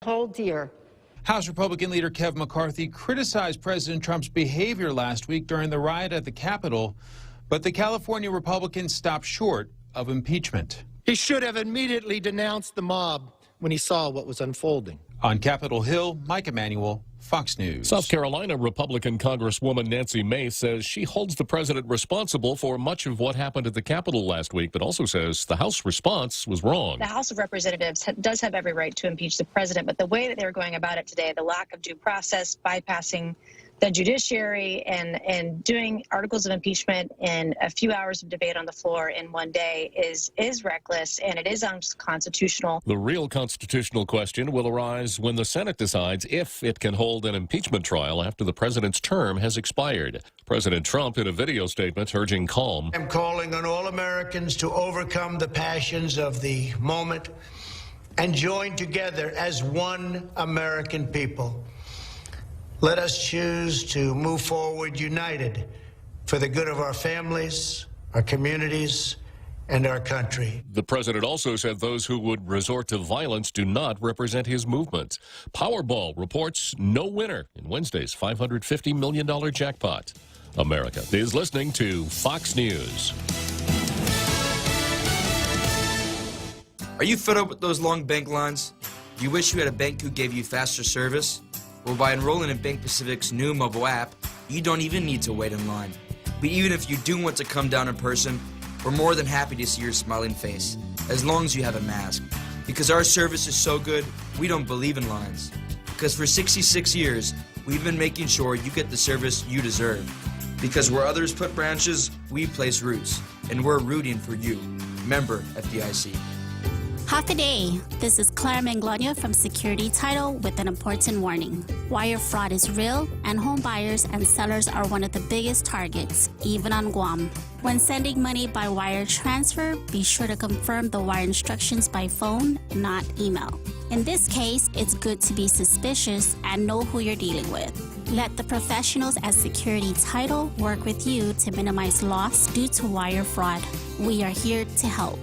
Oh dear. House Republican leader Kevin McCarthy criticized President Trump's behavior last week during the riot at the Capitol, but the California Republican stopped short of impeachment. He should have immediately denounced the mob when he saw what was unfolding. On Capitol Hill, Mike Emanuel, Fox News. South Carolina Republican Congresswoman Nancy Mace says she holds the president responsible for much of what happened at the Capitol last week, but also says the House response was wrong. The House of Representatives does have every right to impeach the president, but the way that they're going about it today, the lack of due process, bypassing the judiciary and doing articles of impeachment in a few hours of debate on the floor in one day is reckless, and it is unconstitutional. The real constitutional question will arise when the Senate decides if it can hold an impeachment trial after the president's term has expired. President Trump, in a video statement, urging calm. I'm calling on all Americans to overcome the passions of the moment and join together as one American people. Let us choose to move forward united for the good of our families, our communities, and our country. The president also said those who would resort to violence do not represent his movement. Powerball reports no winner in Wednesday's $550 million jackpot. America is listening to Fox News. Are you fed up with those long bank lines? Do you wish you had a bank who gave you faster service? Well, by enrolling in Bank Pacific's new mobile app, you don't even need to wait in line. But even if you do want to come down in person, we're more than happy to see your smiling face, as long as you have a mask. Because our service is so good, we don't believe in lines. Because for 66 years, we've been making sure you get the service you deserve. Because where others put branches, we place roots. And we're rooting for you. Member FDIC. Half a day. This is Claire Manglona from Security Title with an important warning. Wire fraud is real, and home buyers and sellers are one of the biggest targets, even on Guam. When sending money by wire transfer, be sure to confirm the wire instructions by phone, not email. In this case, it's good to be suspicious and know who you're dealing with. Let the professionals at Security Title work with you to minimize loss due to wire fraud. We are here to help.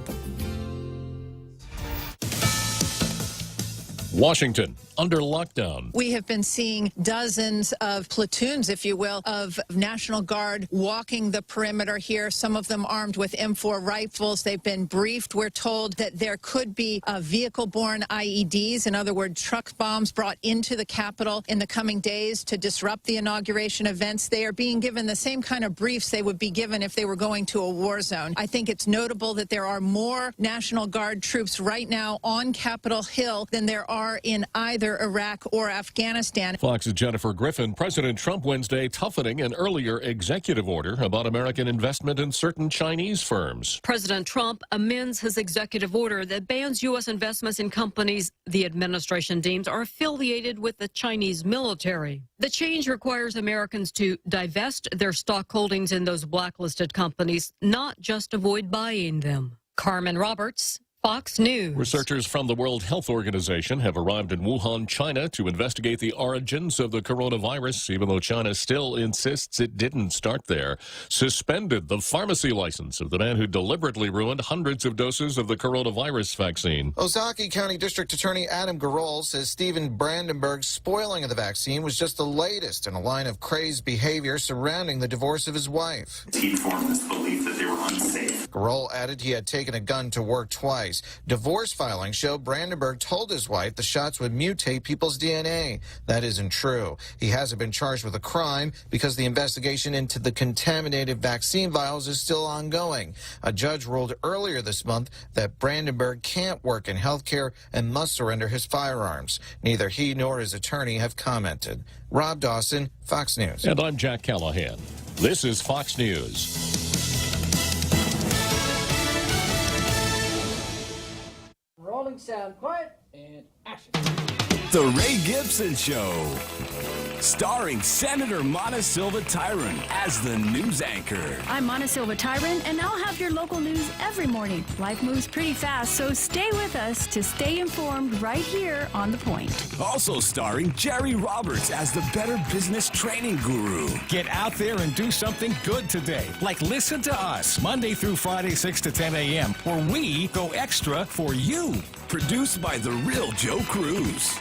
Washington, under lockdown. We have been seeing dozens of platoons, if you will, of National Guard walking the perimeter here, some of them armed with M4 rifles. They've been briefed. We're told that there could be vehicle-borne IEDs, in other words, truck bombs brought into the Capitol in the coming days to disrupt the inauguration events. They are being given the same kind of briefs they would be given if they were going to a war zone. I think it's notable that there are more National Guard troops right now on Capitol Hill than there are in either Iraq or Afghanistan. Fox's Jennifer Griffin. President Trump Wednesday toughening an earlier executive order about American investment in certain Chinese firms. President Trump amends his executive order that bans U.S. investments in companies the administration deems are affiliated with the Chinese military. The change requires Americans to divest their stock holdings in those blacklisted companies, not just avoid buying them. Carmen Roberts, Fox News. Researchers from the World Health Organization have arrived in Wuhan, China to investigate the origins of the coronavirus, even though China still insists it didn't start there. Suspended the pharmacy license of the man who deliberately ruined hundreds of doses of the coronavirus vaccine. Ozaukee County District Attorney Adam Garol says Stephen Brandenburg's spoiling of the vaccine was just the latest in a line of crazed behavior surrounding the divorce of his wife. He formed this belief that they were unsafe. Garol added he had taken a gun to work twice. Divorce filings show Brandenburg told his wife the shots would mutate people's DNA. That isn't true. He hasn't been charged with a crime because the investigation into the contaminated vaccine vials is still ongoing. A judge ruled earlier this month that Brandenburg can't work in healthcare and must surrender his firearms. Neither he nor his attorney have commented. Rob Dawson, Fox News. And I'm Jack Callahan. This is Fox News. Rolling sound, quiet, and action. The Ray Gibson Show, starring Senator Mona Silva Tyron as the news anchor. I'm Mona Silva Tyron, and I'll have your local news every morning. Life moves pretty fast, so stay with us to stay informed right here on The Point. Also starring Jerry Roberts as the Better Business Training Guru. Get out there and do something good today, like listen to us, Monday through Friday, 6 to 10 a.m., where we go extra for you. Produced by the real Joe Cruz.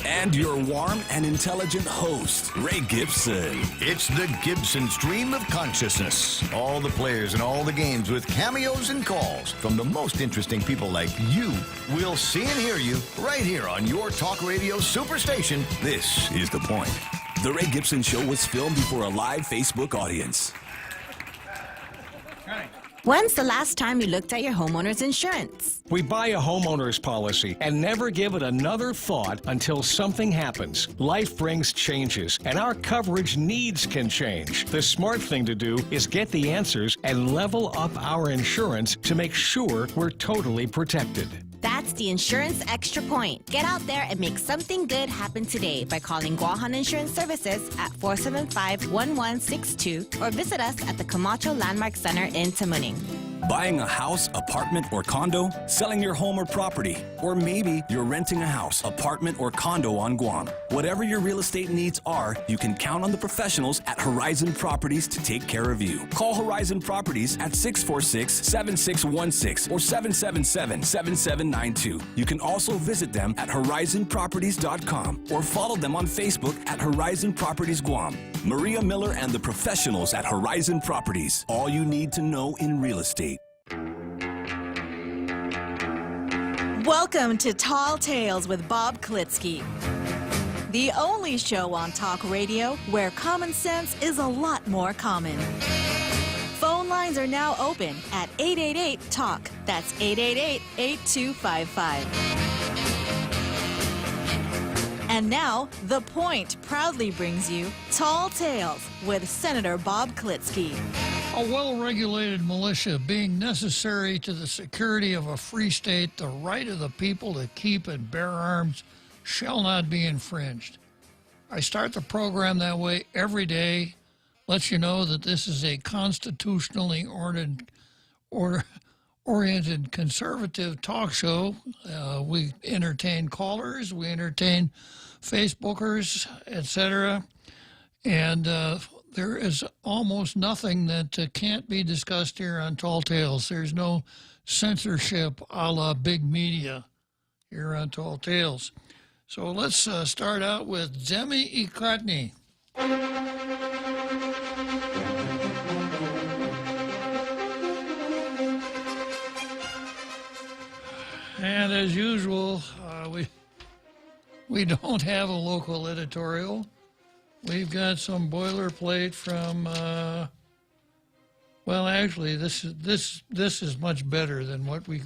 And your warm and intelligent host, Ray Gibson. It's the Gibson Stream of Consciousness. All the players and all the games with cameos and calls from the most interesting people like you. We'll see and hear you right here on your talk radio superstation. This is The Point. The Ray Gibson Show was filmed before a live Facebook audience. When's the last time you looked at your homeowner's insurance? We buy a homeowner's policy and never give it another thought until something happens. Life brings changes, and our coverage needs can change. The smart thing to do is get the answers and level up our insurance to make sure we're totally protected. That's the Insurance Extra Point. Get out there and make something good happen today by calling Guahan Insurance Services at 475-1162 or visit us at the Camacho Landmark Center in Tamuning. Buying a house, apartment, or condo, selling your home or property, or maybe you're renting a house, apartment, or condo on Guam. Whatever your real estate needs are, you can count on the professionals at Horizon Properties to take care of you. Call Horizon Properties at 646-7616 or 777-7792. You can also visit them at horizonproperties.com or follow them on Facebook at Horizon Properties Guam. Maria Miller and the professionals at Horizon Properties. All you need to know in real estate. Welcome to Tall Tales with Bob Klitzkie, the only show on talk radio where common sense is a lot more common. Phone lines are now open at 888-TALK. That's 888-8255. And now, The Point proudly brings you Tall Tales with Senator Bob Klitzkie. A well-regulated militia being necessary to the security of a free state, the right of the people to keep and bear arms shall not be infringed. I start the program that way every day, let you know that this is a constitutionally oriented conservative talk show. We entertain callers, we entertain Facebookers, etc., and there is almost nothing that can't be discussed here on Tall Tales. There's no censorship a la big media here on Tall Tales. So let's start out with Zemi Ikatni. And as usual, we don't have a local editorial. We've got some boilerplate from, well, actually, this is much better than what we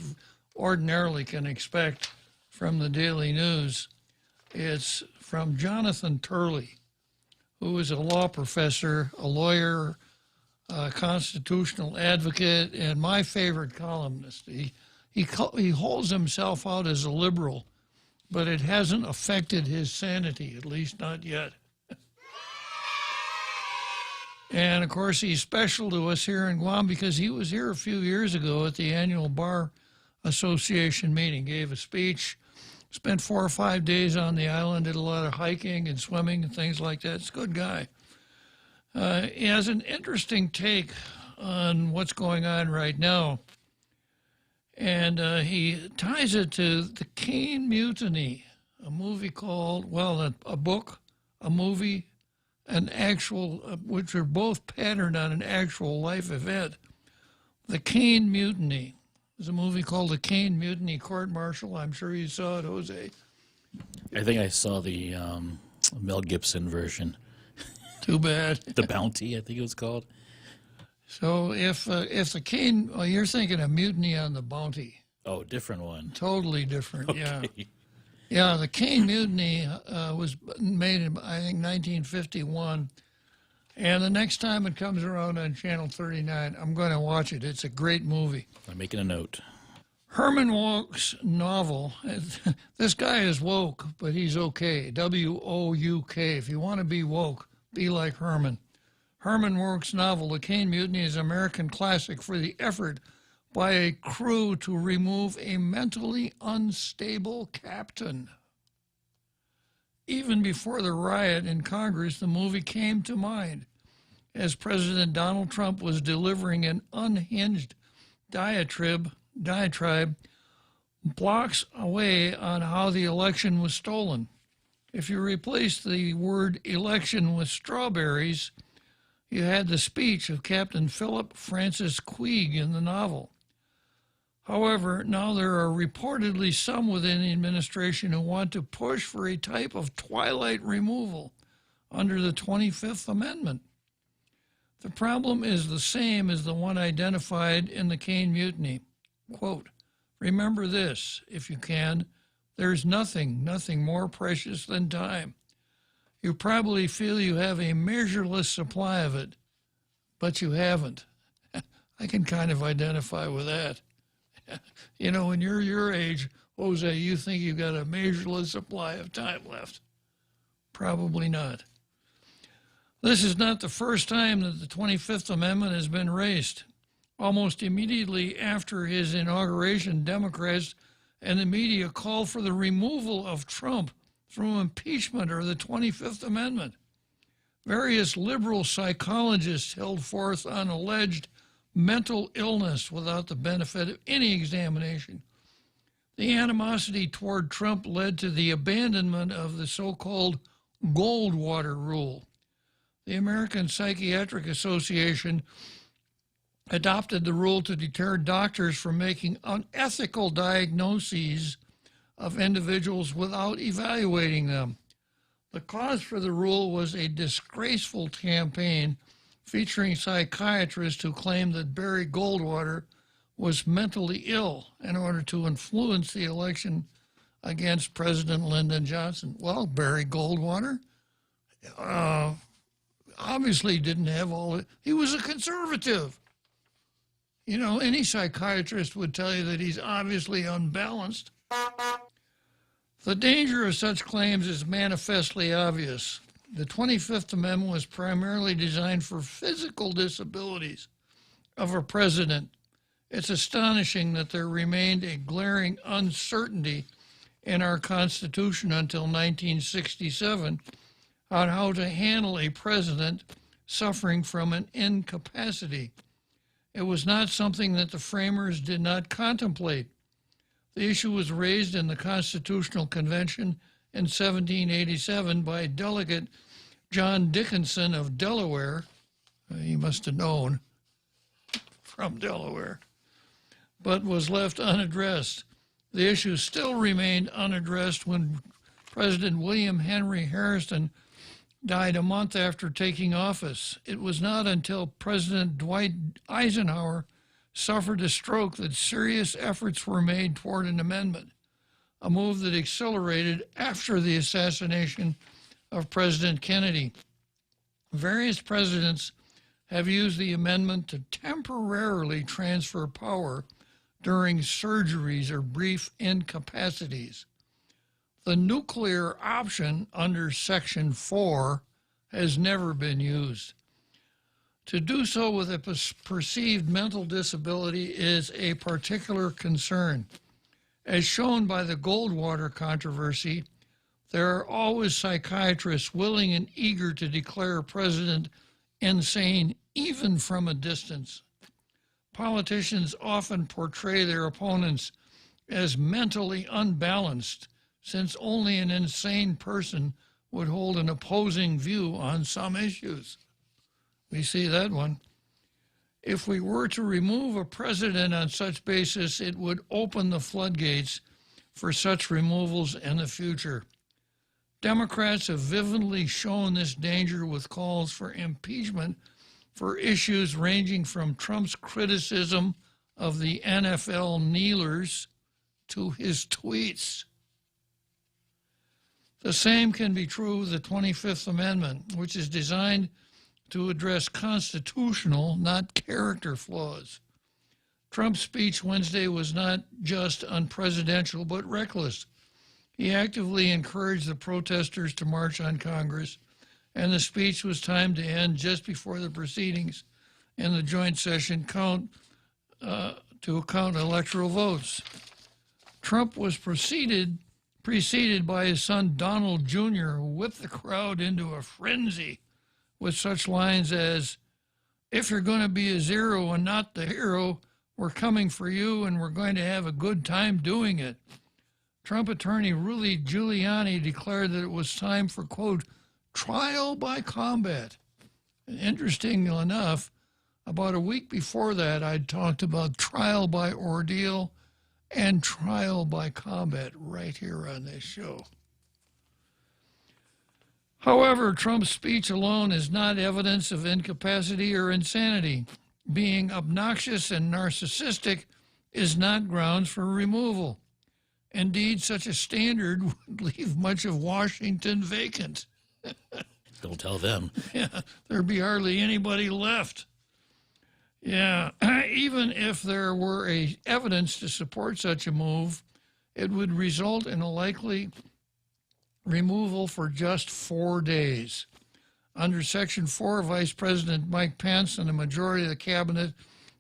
ordinarily can expect from the Daily News. It's from Jonathan Turley, who is a law professor, a lawyer, a constitutional advocate, and my favorite columnist. He holds himself out as a liberal, but it hasn't affected his sanity, at least not yet. And, of course, he's special to us here in Guam because he was here a few years ago at the annual Bar Association meeting, gave a speech, spent 4 or 5 days on the island, did a lot of hiking and swimming and things like that. It's a good guy. He has an interesting take on what's going on right now. And he ties it to the Cane Mutiny, a movie called, well, a book, a movie, an actual, which are both patterned on an actual life event. The Cane Mutiny. There's a movie called The Cane Mutiny Court Martial. I'm sure you saw it, Jose. I think I saw the Mel Gibson version. Too bad. The Bounty, I think it was called. So if the Cane, well, you're thinking of Mutiny on the Bounty. Oh, different one. Totally different, Okay. yeah. Yeah, the Cane Mutiny was made in, I think, 1951. And the next time it comes around on Channel 39, I'm going to watch it. It's a great movie. I'm making a note. Herman Wouk's novel, this guy is woke, but he's okay. W-O-U-K. If you want to be woke, be like Herman. Herman Wouk's novel, The Cane Mutiny, is an American classic for the effort by a crew to remove a mentally unstable captain. Even before the riot in Congress, the movie came to mind as President Donald Trump was delivering an unhinged diatribe blocks away on how the election was stolen. If you replace the word election with strawberries, you had the speech of Captain Philip Francis Queeg in the novel. However, now there are reportedly some within the administration who want to push for a type of twilight removal under the 25th Amendment. The problem is the same as the one identified in the Caine Mutiny. Quote, remember this, if you can, there's nothing more precious than time. You probably feel you have a measureless supply of it, but you haven't. I can kind of identify with that. You know, when you're your age, Jose, you think you've got a measureless supply of time left. Probably not. This is not the first time that the 25th Amendment has been raised. Almost immediately after his inauguration, Democrats and the media called for the removal of Trump through impeachment or the 25th Amendment. Various liberal psychologists held forth on alleged mental illness without the benefit of any examination. The animosity toward Trump led to the abandonment of the so-called Goldwater rule. The American Psychiatric Association adopted the rule to deter doctors from making unethical diagnoses of individuals without evaluating them. The cause for the rule was a disgraceful campaign featuring psychiatrists who claimed that Barry Goldwater was mentally ill in order to influence the election against President Lyndon Johnson. Well, Barry Goldwater obviously didn't have all it. He was a conservative. You know, any psychiatrist would tell you that he's obviously unbalanced. The danger of such claims is manifestly obvious. The 25th Amendment was primarily designed for physical disabilities of a president. It's astonishing that there remained a glaring uncertainty in our Constitution until 1967 on how to handle a president suffering from an incapacity. It was not something that the framers did not contemplate. The issue was raised in the Constitutional Convention in 1787 by Delegate John Dickinson of Delaware. He must have known from Delaware, but was left unaddressed. The issue still remained unaddressed when President William Henry Harrison died a month after taking office. It was not until President Dwight Eisenhower suffered a stroke that serious efforts were made toward an amendment, a move that accelerated after the assassination of President Kennedy. Various presidents have used the amendment to temporarily transfer power during surgeries or brief incapacities. The nuclear option under Section 4 has never been used. To do so with a perceived mental disability is a particular concern. As shown by the Goldwater controversy, there are always psychiatrists willing and eager to declare a president insane, even from a distance. Politicians often portray their opponents as mentally unbalanced, since only an insane person would hold an opposing view on some issues. We see that one. If we were to remove a president on such basis, it would open the floodgates for such removals in the future. Democrats have vividly shown this danger with calls for impeachment for issues ranging from Trump's criticism of the NFL kneelers to his tweets. The same can be true of the 25th Amendment, which is designed to address constitutional, not character flaws. Trump's speech Wednesday was not just unpresidential, but reckless. He actively encouraged the protesters to march on Congress, and the speech was timed to end just before the proceedings in the joint session to count electoral votes. Trump was preceded by his son Donald Jr., who whipped the crowd into a frenzy with such lines as, "If you're going to be a zero and not the hero, We're coming for you, and we're going to have a good time doing it. Trump attorney Rudy Giuliani declared that it was time for, quote, trial by combat. And interesting enough, about a week before that, I'd talked about trial by ordeal and trial by combat right here on this show. However, Trump's speech alone is not evidence of incapacity or insanity. Being obnoxious and narcissistic is not grounds for removal. Indeed, such a standard would leave much of Washington vacant. Don't tell them. Yeah, there'd be hardly anybody left. Yeah, even if there were evidence to support such a move, it would result in a likely removal for just 4 days. Under Section 4, Vice President Mike Pence and a majority of the cabinet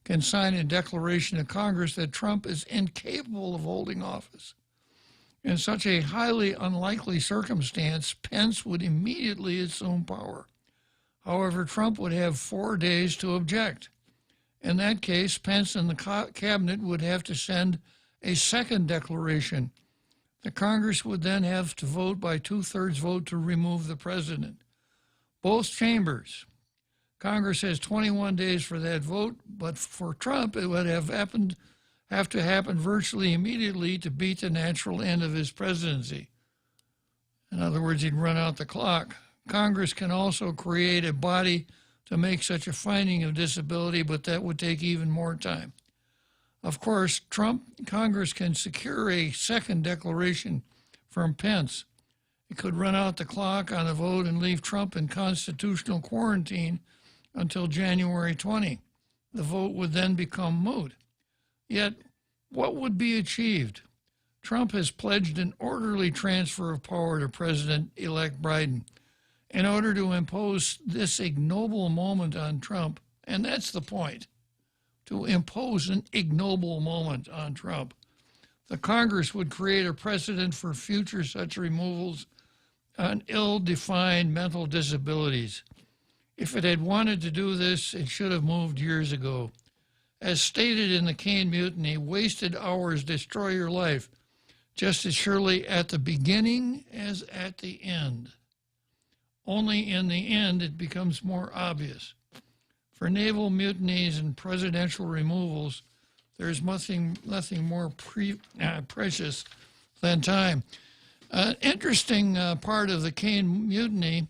can sign a declaration to Congress that Trump is incapable of holding office. In such a highly unlikely circumstance, Pence would immediately assume power. However, Trump would have 4 days to object. In that case, Pence and the cabinet would have to send a second declaration. The Congress would then have to vote by 2/3 vote to remove the president. Both chambers. Congress has 21 days for that vote, but for Trump, it would have to happen virtually immediately to beat the natural end of his presidency. In other words, he'd run out the clock. Congress can also create a body to make such a finding of disability, but that would take even more time. Of course, Congress can secure a second declaration from Pence. It could run out the clock on a vote and leave Trump in constitutional quarantine until January 20. The vote would then become moot. Yet, what would be achieved? Trump has pledged an orderly transfer of power to President-elect Biden. In order to impose this ignoble moment on Trump, and that's the point, to impose an ignoble moment on Trump, the Congress would create a precedent for future such removals on ill-defined mental disabilities. If it had wanted to do this, it should have moved years ago. As stated in the Caine Mutiny, wasted hours destroy your life just as surely at the beginning as at the end. Only in the end it becomes more obvious. For naval mutinies and presidential removals, there's nothing more precious than time. An interesting part of the Caine Mutiny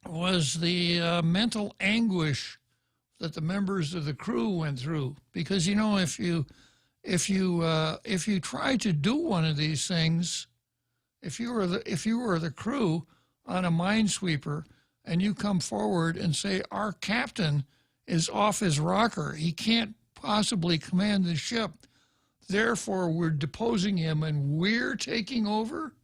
was the mental anguish that the members of the crew went through, because you know, if you try to do one of these things, if you were the crew on a minesweeper and you come forward and say, our captain is off his rocker, he can't possibly command the ship, therefore we're deposing him and we're taking over.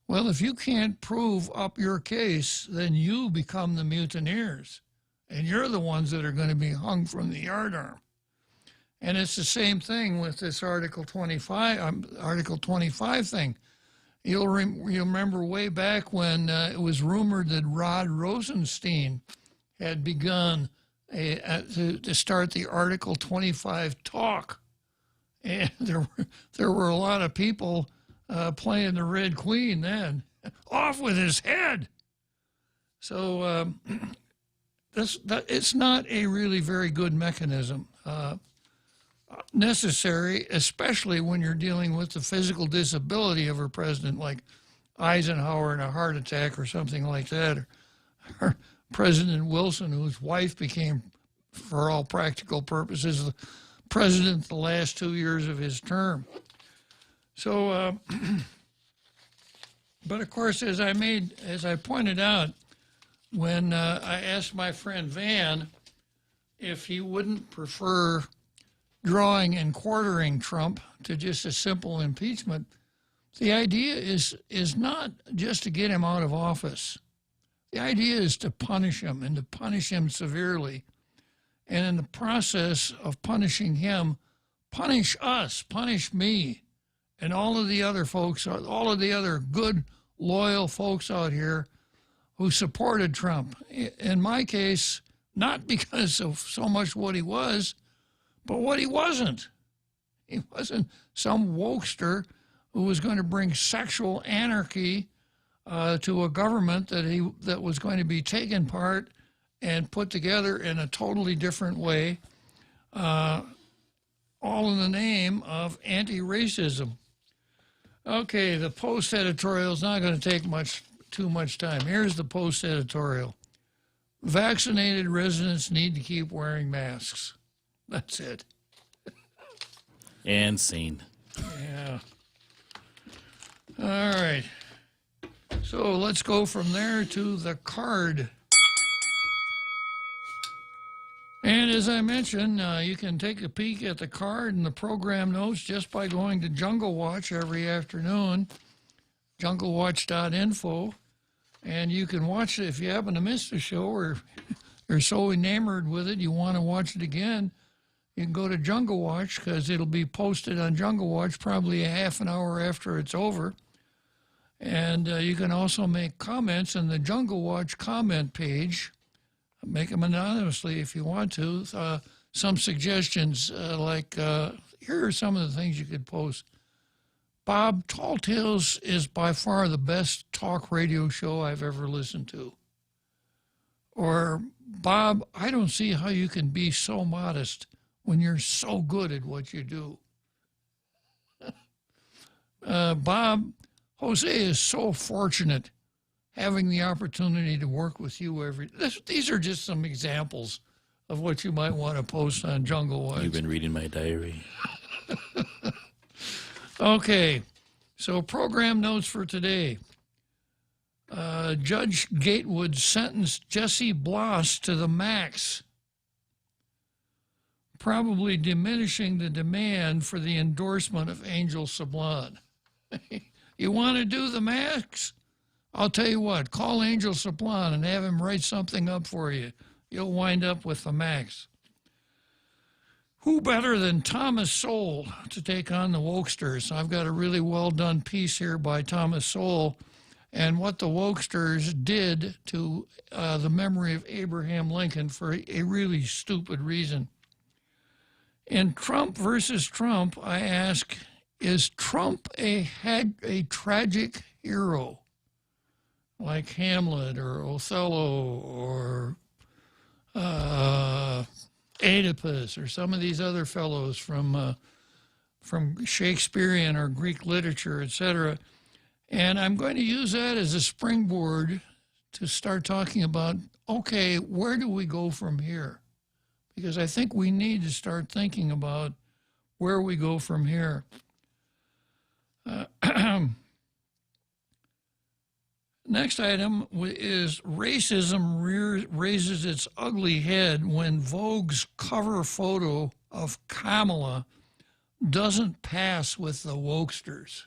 Well, if you can't prove up your case, then you become the mutineers, and you're the ones that are going to be hung from the yardarm. And it's the same thing with this Article 25 thing. You'll remember way back when it was rumored that Rod Rosenstein had begun to start the Article 25 talk. And there were a lot of people playing the Red Queen then. Off with his head! So it's not a really very good mechanism. Necessary, especially when you're dealing with the physical disability of a president like Eisenhower and a heart attack or something like that, or President Wilson, whose wife became, for all practical purposes, the president the last 2 years of his term. So, but of course, as I pointed out, when I asked my friend Van if he wouldn't prefer drawing and quartering Trump to just a simple impeachment, the idea is not just to get him out of office. The idea is to punish him, and to punish him severely. And in the process of punishing him, punish us, punish me, and all of the other folks, all of the other good, loyal folks out here who supported Trump. In my case, not because of so much what he was, But what he wasn't some wokester who was going to bring sexual anarchy to a government that was going to be taken apart and put together in a totally different way, all in the name of anti-racism. Okay, the Post editorial is not going to take too much time. Here's the Post editorial. Vaccinated residents need to keep wearing masks. That's it. And scene. Yeah. All right. So let's go from there to the card. And as I mentioned, you can take a peek at the card and the program notes just by going to Jungle Watch every afternoon, junglewatch.info. And you can watch it if you happen to miss the show or you're so enamored with it you want to watch it again. You can go to Jungle Watch because it'll be posted on Jungle Watch probably a half an hour after it's over. And you can also make comments in the Jungle Watch comment page. Make them anonymously if you want to. Some suggestions like, here are some of the things you could post. Bob, Tall Tales is by far the best talk radio show I've ever listened to. Or, Bob, I don't see how you can be so modest when you're so good at what you do. Bob, Jose is so fortunate having the opportunity to work with you these are just some examples of what you might want to post on Jungle Watch. You've been reading my diary. Okay, so program notes for today. Judge Gatewood sentenced Jesse Bloss to the max, probably diminishing the demand for the endorsement of Angel Sablon. You want to do the max? I'll tell you what, call Angel Sablon and have him write something up for you. You'll wind up with the max. Who better than Thomas Sowell to take on the wokesters? I've got a really well-done piece here by Thomas Sowell and what the wokesters did to the memory of Abraham Lincoln for a really stupid reason. In Trump versus Trump, I ask, is Trump a tragic hero like Hamlet or Othello or Oedipus or some of these other fellows from Shakespearean or Greek literature, etc.? And I'm going to use that as a springboard to start talking about, okay, where do we go from here? Because I think we need to start thinking about where we go from here. Next item is racism raises its ugly head when Vogue's cover photo of Kamala doesn't pass with the wokesters.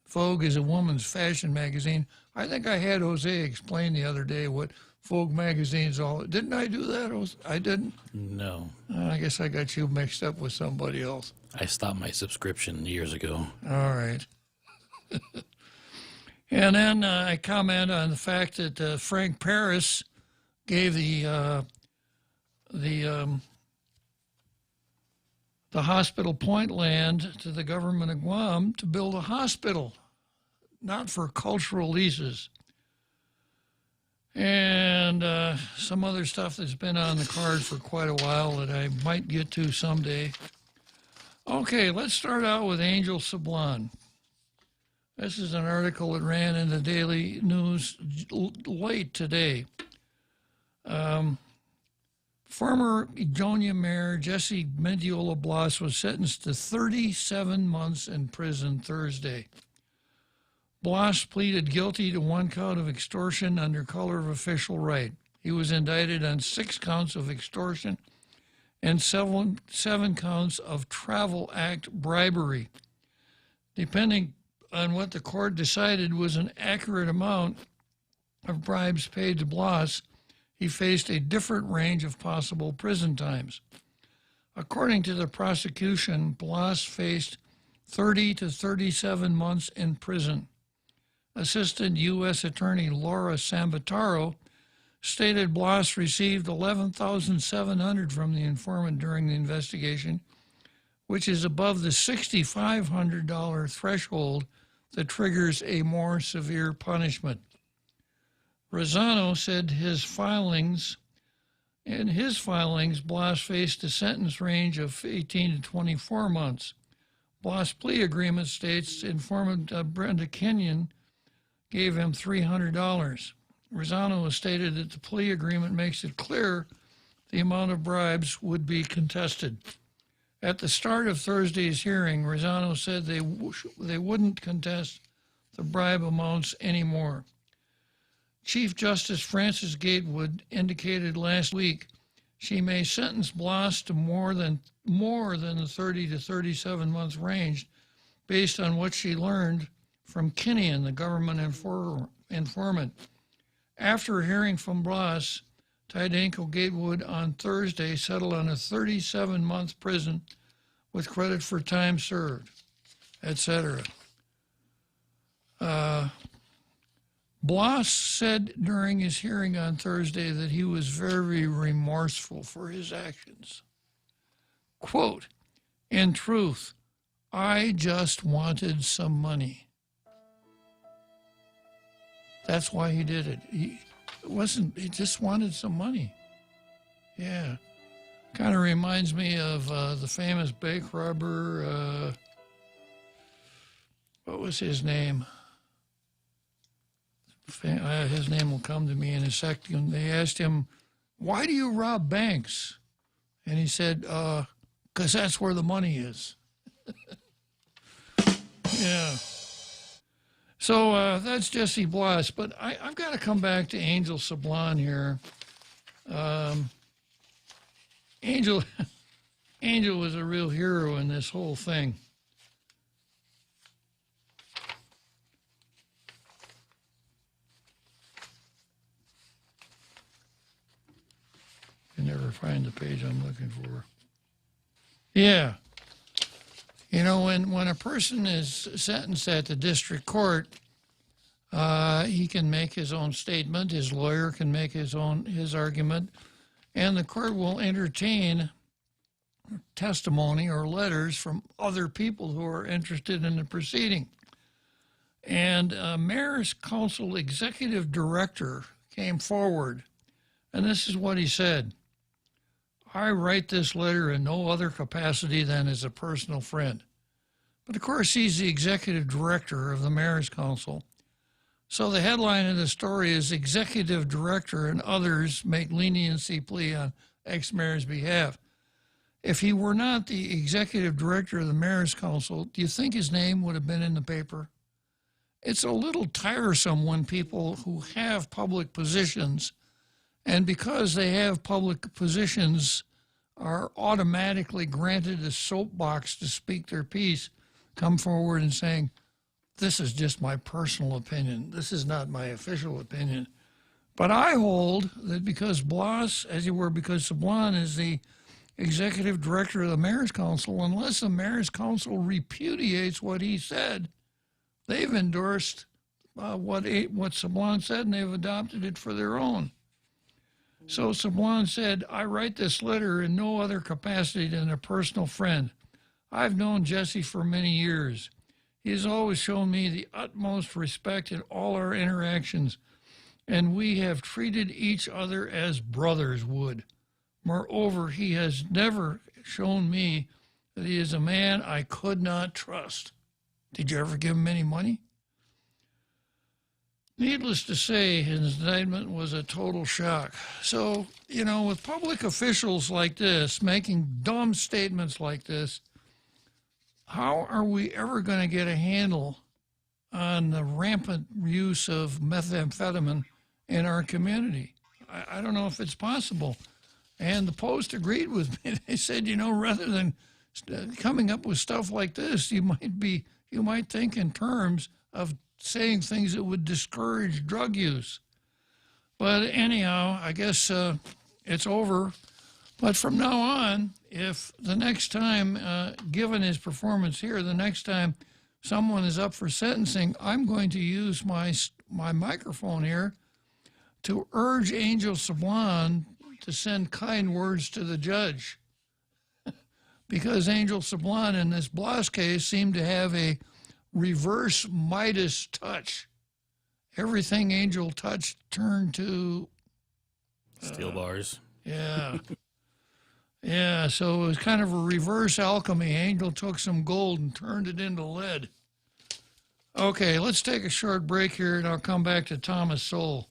Vogue is a woman's fashion magazine. I think I had Jose explain the other day what Vogue magazine's all. Didn't I do that, Jose? I didn't? No. I guess I got you mixed up with somebody else. I stopped my subscription years ago. All right. And then I comment on the fact that Frank Paris gave the Hospital Point land to the government of Guam to build a hospital, not for cultural leases. And some other stuff that's been on the card for quite a while that I might get to someday. Okay, let's start out with Angel Sablon. This is an article that ran in the Daily News late today. Former Edonia Mayor Jesse Mendiola Bloss was sentenced to 37 months in prison Thursday. Bloss pleaded guilty to 1 count of extortion under color of official right. He was indicted on 6 counts of extortion and 7 counts of Travel Act bribery. Depending on what the court decided was an accurate amount of bribes paid to Bloss, he faced a different range of possible prison times. According to the prosecution, Bloss faced 30 to 37 months in prison. Assistant U.S. Attorney Laura Sambataro stated Blas received $11,700 from the informant during the investigation, which is above the $6,500 threshold that triggers a more severe punishment. Rosano said in his filings, Blas faced a sentence range of 18 to 24 months. Blas' plea agreement states informant Brenda Kenyon gave him $300. Rosano has stated that the plea agreement makes it clear the amount of bribes would be contested. At the start of Thursday's hearing, Rosano said they wouldn't contest the bribe amounts anymore. Chief Justice Frances Gatewood indicated last week she may sentence Blas to more than the 30 to 37 month range based on what she learned from Kinnian, the government informant. After hearing from Blas, Tydenko Gatewood on Thursday settled on a 37-month prison with credit for time served, etc. Blas said during his hearing on Thursday that he was very remorseful for his actions. Quote, "In truth, I just wanted some money." That's why he did it. He just wanted some money. Yeah. Kind of reminds me of the famous bank robber, what was his name? His name will come to me in a second. They asked him, "Why do you rob banks?" And he said, "'Cause that's where the money is." Yeah. So that's Jesse Blas. But I've got to come back to Angel Sablon here. Angel was a real hero in this whole thing. I never find the page I'm looking for. Yeah. You know, when a person is sentenced at the district court, he can make his own statement, his lawyer can make his argument, and the court will entertain testimony or letters from other people who are interested in the proceeding. And Mayor's Council Executive Director came forward, and this is what he said. "I write this letter in no other capacity than as a personal friend." But of course, he's the executive director of the Mayor's Council. So the headline of the story is "Executive Director and Others Make Leniency Plea on Ex-Mayor's Behalf." If he were not the executive director of the Mayor's Council, do you think his name would have been in the paper? It's a little tiresome when people who have public positions, and because they have public positions, are automatically granted a soapbox to speak their piece, come forward and saying, "This is just my personal opinion. This is not my official opinion." But I hold that because Blas, because Sablon is the executive director of the Mayor's Council, unless the Mayor's Council repudiates what he said, they've endorsed what Sablon said, and they've adopted it for their own. So Sablon said, "I write this letter in no other capacity than a personal friend. I've known Jesse for many years. He has always shown me the utmost respect in all our interactions, and we have treated each other as brothers would. Moreover, he has never shown me that he is a man I could not trust." Did you ever give him any money? Needless to say, his indictment was a total shock. So, you know, with public officials like this, making dumb statements like this, how are we ever going to get a handle on the rampant use of methamphetamine in our community? I don't know if it's possible. And the Post agreed with me. They said, you know, rather than coming up with stuff like this, you might think in terms of saying things that would discourage drug use. But anyhow, I guess it's over. But from now on, if the next time, given his performance here, the next time someone is up for sentencing, I'm going to use my microphone here to urge Angel Sablon to send kind words to the judge. Because Angel Sablon in this Blas case seemed to have a reverse Midas touch. Everything Angel touched turned to... Steel bars. Yeah. Yeah, so it was kind of a reverse alchemy. Angel took some gold and turned it into lead. Okay, let's take a short break here, and I'll come back to Thomas Sowell.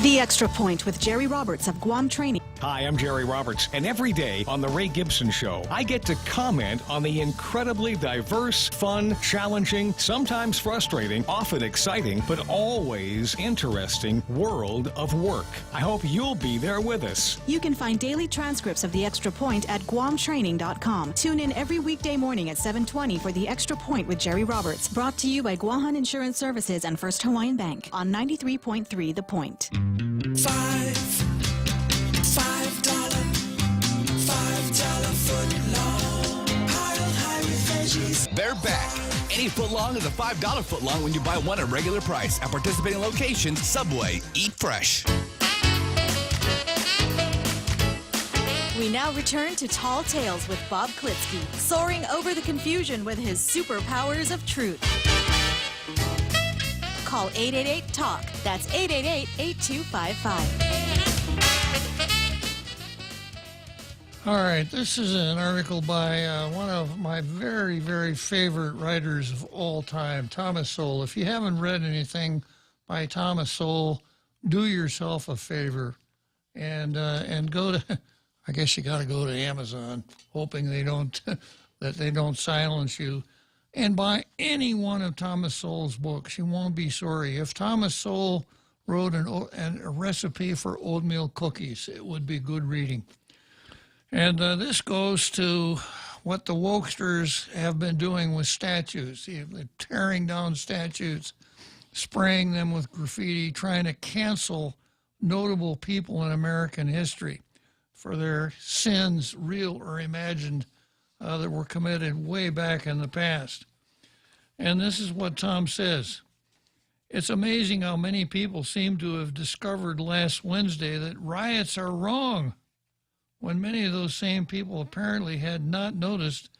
The Extra Point with Jerry Roberts of Guam Training. Hi, I'm Jerry Roberts, and every day on The Ray Gibson Show, I get to comment on the incredibly diverse, fun, challenging, sometimes frustrating, often exciting, but always interesting world of work. I hope you'll be there with us. You can find daily transcripts of The Extra Point at guamtraining.com. Tune in every weekday morning at 7:20 for The Extra Point with Jerry Roberts. Brought to you by Guahan Insurance Services and First Hawaiian Bank on 93.3 The Point. They're back. Any footlong is a $5 footlong when you buy one at regular price at participating locations. Subway. Eat fresh. We now return to Tall Tales with Bob Klitzkie, soaring over the confusion with his superpowers of truth. Call 888-TALK. That's 888-8255. All right, this is an article by one of my very, very favorite writers of all time, Thomas Sowell. If you haven't read anything by Thomas Sowell, do yourself a favor and go to, I guess you got to go to Amazon, hoping they don't that they don't silence you, and buy any one of Thomas Sowell's books. You won't be sorry. If Thomas Sowell wrote a recipe for oatmeal cookies, it would be good reading. And this goes to what the wokesters have been doing with statues. They're tearing down statues, spraying them with graffiti, trying to cancel notable people in American history for their sins, real or imagined, that were committed way back in the past. And this is what Tom says. It's amazing how many people seem to have discovered last Wednesday that riots are wrong, when many of those same people apparently had not noticed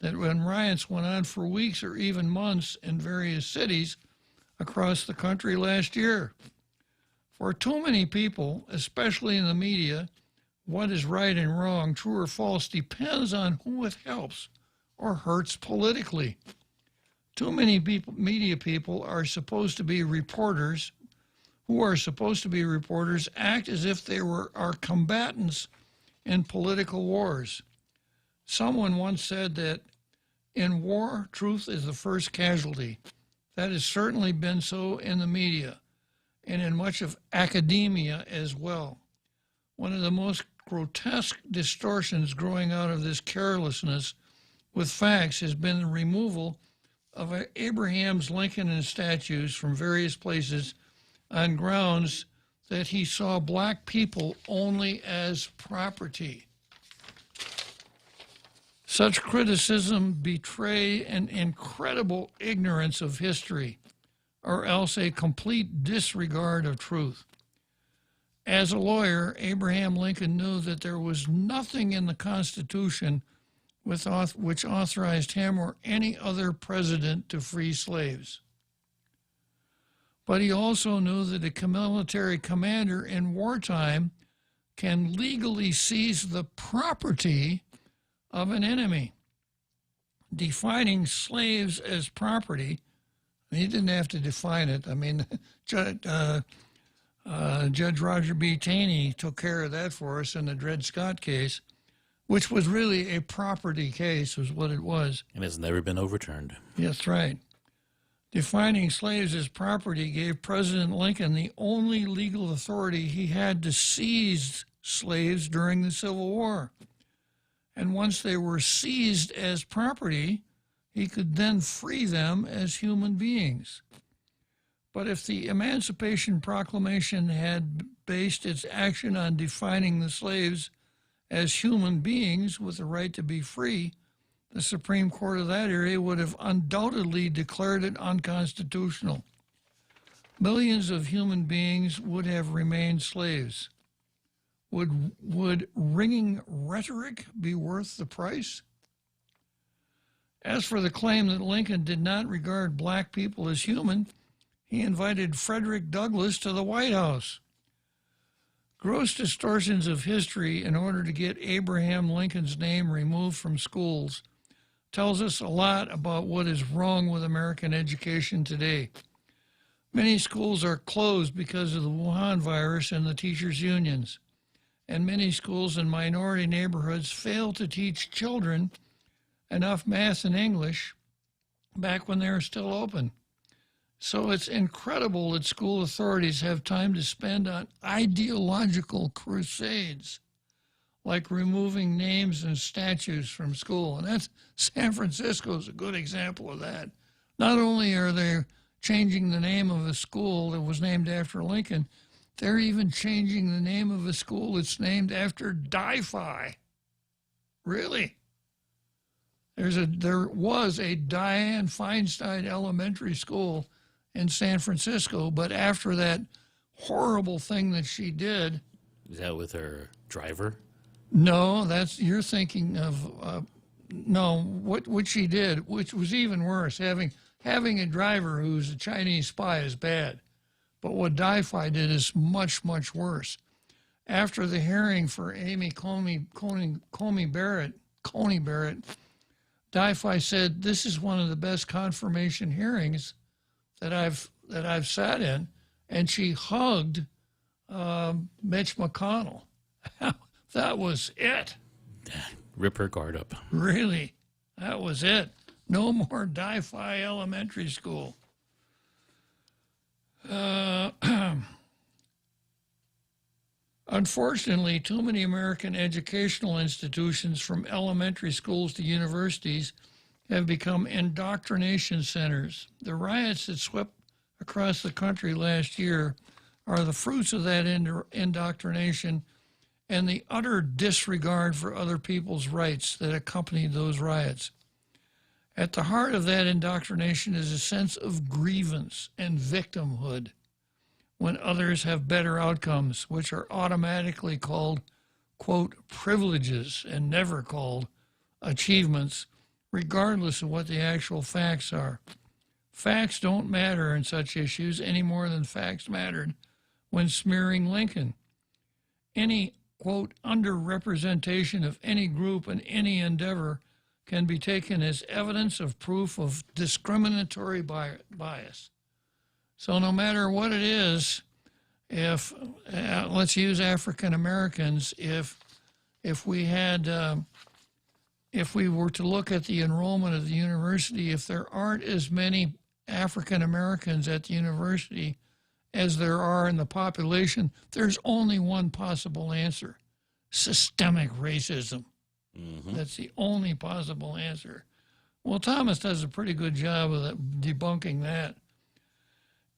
that when riots went on for weeks or even months in various cities across the country last year. For too many people, especially in the media, what is right and wrong, true or false, depends on who it helps or hurts politically. Too many media people are supposed to be reporters, act as if they are combatants in political wars. Someone once said that in war, truth is the first casualty. That has certainly been so in the media and in much of academia as well. One of the most grotesque distortions growing out of this carelessness with facts has been the removal of Abraham's Lincoln and statues from various places on grounds that he saw black people only as property. Such criticism betray an incredible ignorance of history, or else a complete disregard of truth. As a lawyer, Abraham Lincoln knew that there was nothing in the Constitution which authorized him or any other president to free slaves. But he also knew that a military commander in wartime can legally seize the property of an enemy. Defining slaves as property, he didn't have to define it. I mean, Judge Roger B. Taney took care of that for us in the Dred Scott case, which was really a property case, was what it was. And it's never been overturned. That's right. Defining slaves as property gave President Lincoln the only legal authority he had to seize slaves during the Civil War. And once they were seized as property, he could then free them as human beings. But if the Emancipation Proclamation had based its action on defining the slaves as human beings with the right to be free, the Supreme Court of that area would have undoubtedly declared it unconstitutional. millions of human beings would have remained slaves. Would ringing rhetoric be worth the price? As for the claim that Lincoln did not regard black people as human, he invited Frederick Douglass to the White House. Gross distortions of history in order to get Abraham Lincoln's name removed from schools tells us a lot about what is wrong with American education today. Many schools are closed because of the Wuhan virus and the teachers' unions. And many schools in minority neighborhoods fail to teach children enough math and English back when they were still open. So it's incredible that school authorities have time to spend on ideological crusades, like removing names and statues from school. And that's San Francisco is a good example of that. Not only are they changing the name of a school that was named after Lincoln, they're even changing the name of a school that's named after Di-Fi. Really? There was a Dianne Feinstein Elementary School in San Francisco, but after that horrible thing that she did. Is that with her driver? No, you're thinking of, no, what she did, which was even worse. Having a driver who's a Chinese spy is bad. But what Di-Fi did is much, much worse. After the hearing for Amy Coney Barrett, Di-Fi said, "This is one of the best confirmation hearings that I've sat in," and she hugged Mitch McConnell. That was it. Rip her guard up. Really, that was it. No more Di-Fi Elementary School. Unfortunately, too many American educational institutions, from elementary schools to universities, have become indoctrination centers. The riots that swept across the country last year are the fruits of that indoctrination and the utter disregard for other people's rights that accompanied those riots. At the heart of that indoctrination is a sense of grievance and victimhood when others have better outcomes, which are automatically called, quote, privileges and never called achievements, regardless of what the actual facts are. Facts don't matter in such issues any more than facts mattered when smearing Lincoln. Any, quote, underrepresentation of any group in any endeavor can be taken as evidence of proof of discriminatory bias. So no matter what it is, if let's use African Americans, if we were to look at the enrollment of the university, if there aren't as many African Americans at the university as there are in the population, there's only one possible answer: systemic racism. Mm-hmm. That's the only possible answer. Well, Thomas does a pretty good job of debunking that.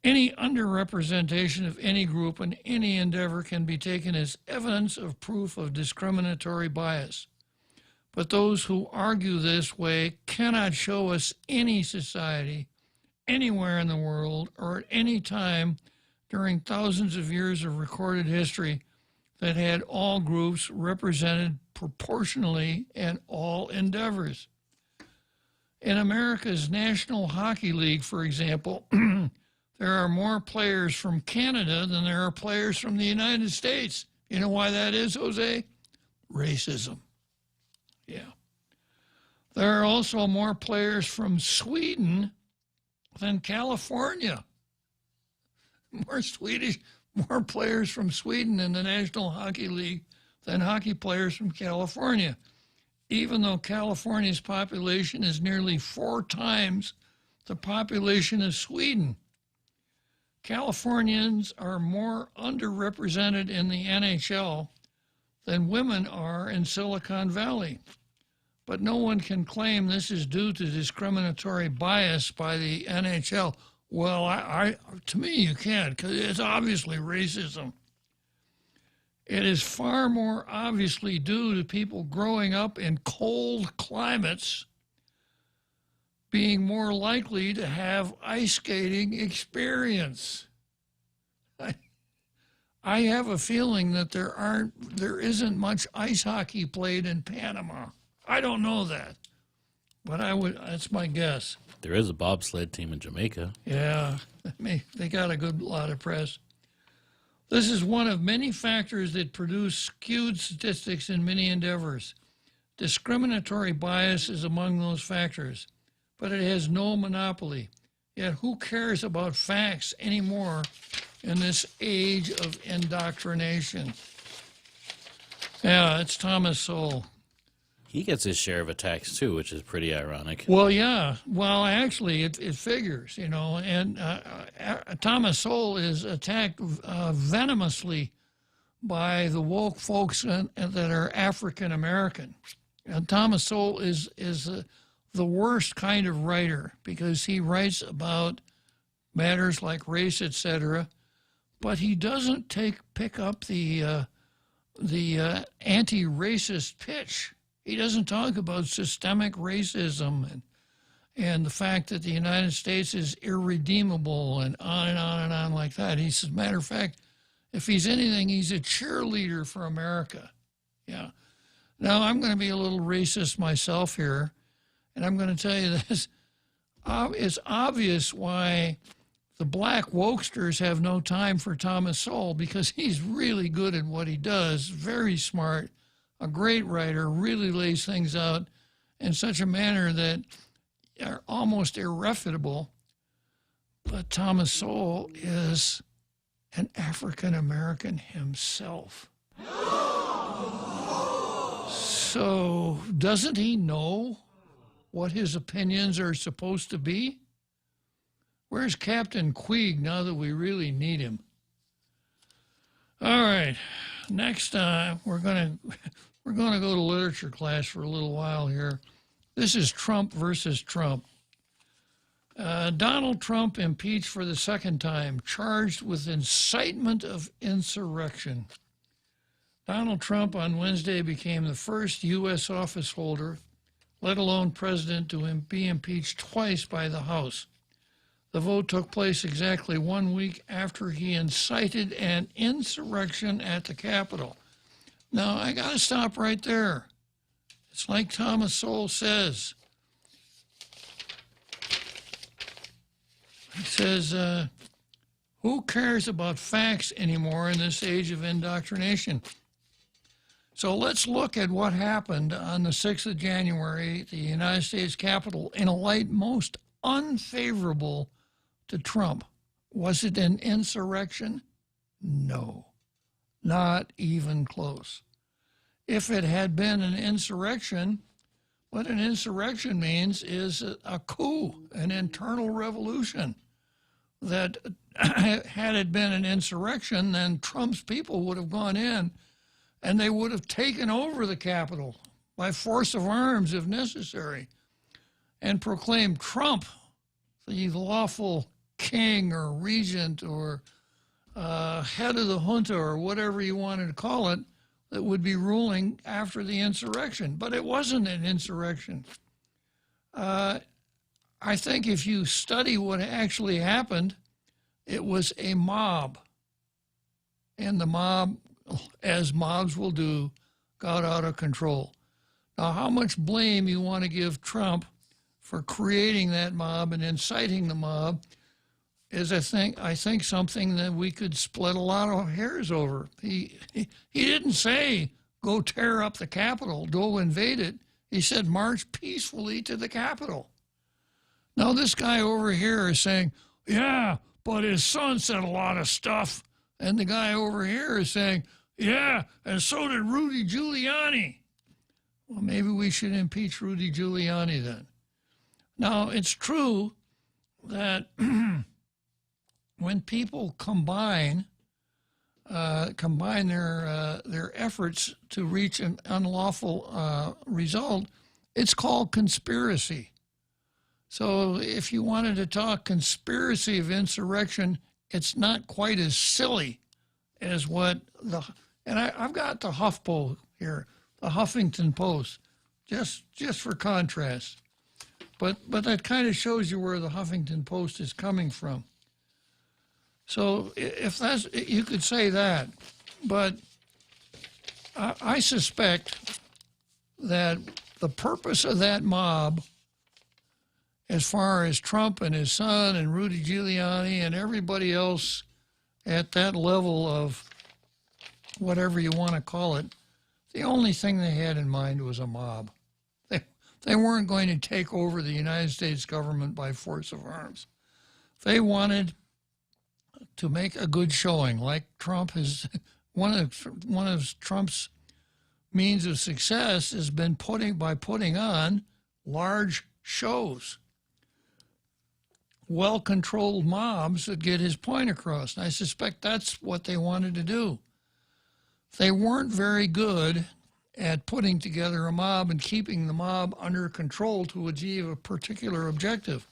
Any underrepresentation of any group in any endeavor can be taken as evidence of proof of discriminatory bias. But those who argue this way cannot show us any society anywhere in the world or at any time during thousands of years of recorded history that had all groups represented proportionally in all endeavors. In America's National Hockey League, for example, there are more players from Canada than there are players from the United States. You know why that is, Jose? Racism. Yeah. There are also more players from Sweden than California. More players from Sweden in the National Hockey League than hockey players from California, even though California's population is nearly 4 times the population of Sweden. Californians are more underrepresented in the NHL than women are in Silicon Valley. But no one can claim this is due to discriminatory bias by the NHL. Well, to me, you can't, because it's obviously racism. It is far more obviously due to people growing up in cold climates being more likely to have ice skating experience. I have a feeling that there isn't much ice hockey played in Panama. I don't know that, but that's my guess. There is a bobsled team in Jamaica. Yeah, they got a good lot of press. This is one of many factors that produce skewed statistics in many endeavors. Discriminatory bias is among those factors, but it has no monopoly. Yet who cares about facts anymore in this age of indoctrination? Yeah, it's Thomas Sowell. He gets his share of attacks, too, which is pretty ironic. Well, yeah. Well, actually, it figures, you know. And Thomas Sowell is attacked venomously by the woke folks that are African American. And Thomas Sowell is the worst kind of writer because he writes about matters like race, etc., but he doesn't pick up the anti-racist pitch. He doesn't talk about systemic racism and the fact that the United States is irredeemable and on and on and on like that. He says, matter of fact, if he's anything, he's a cheerleader for America. Yeah. Now, I'm going to be a little racist myself here, and I'm going to tell you this. It's obvious why the black wokesters have no time for Thomas Sowell because he's really good at what he does, very smart, a great writer, really lays things out in such a manner that are almost irrefutable. But Thomas Sowell is an African American himself. So doesn't he know what his opinions are supposed to be? Where's Captain Queeg now that we really need him? All right, next we're gonna go to literature class for a little while here. This is Trump versus Trump. Donald Trump impeached for the second time, charged with incitement of insurrection. Donald Trump on Wednesday became the first U.S. office holder, let alone president, to be impeached twice by the House. The vote took place exactly 1 week after he incited an insurrection at the Capitol. Now, I got to stop right there. It's like Thomas Sowell says. He says, who cares about facts anymore in this age of indoctrination? So let's look at what happened on the 6th of January at the United States Capitol in a light most unfavorable to Trump. Was it an insurrection? No, not even close. If it had been an insurrection, what an insurrection means is a coup, an internal revolution. That had it been an insurrection, then Trump's people would have gone in and they would have taken over the Capitol by force of arms if necessary and proclaimed Trump the lawful king or regent or head of the junta or whatever you wanted to call it that would be ruling after the insurrection. But it wasn't an insurrection. I think if you study what actually happened, it was a mob. And the mob, as mobs will do, got out of control. Now, how much blame you want to give Trump for creating that mob and inciting the mob is, I think something that we could split a lot of hairs over. He didn't say, go tear up the Capitol, go invade it. He said, march peacefully to the Capitol. Now, this guy over here is saying, yeah, but his son said a lot of stuff. And the guy over here is saying, yeah, and so did Rudy Giuliani. Well, maybe we should impeach Rudy Giuliani then. Now, it's true that when people combine their efforts to reach an unlawful result, it's called conspiracy. So if you wanted to talk conspiracy of insurrection, it's not quite as silly as what and I've got the HuffPo here, the Huffington Post, just for contrast. But that kind of shows you where the Huffington Post is coming from. So if that's, you could say that, but I suspect that the purpose of that mob, as far as Trump and his son and Rudy Giuliani and everybody else at that level of whatever you want to call it, the only thing they had in mind was a mob. They weren't going to take over the United States government by force of arms. They wanted to make a good showing, like Trump has. One of Trump's means of success has been putting on large shows, well-controlled mobs that get his point across. And I suspect that's what they wanted to do. They weren't very good at putting together a mob and keeping the mob under control to achieve a particular objective.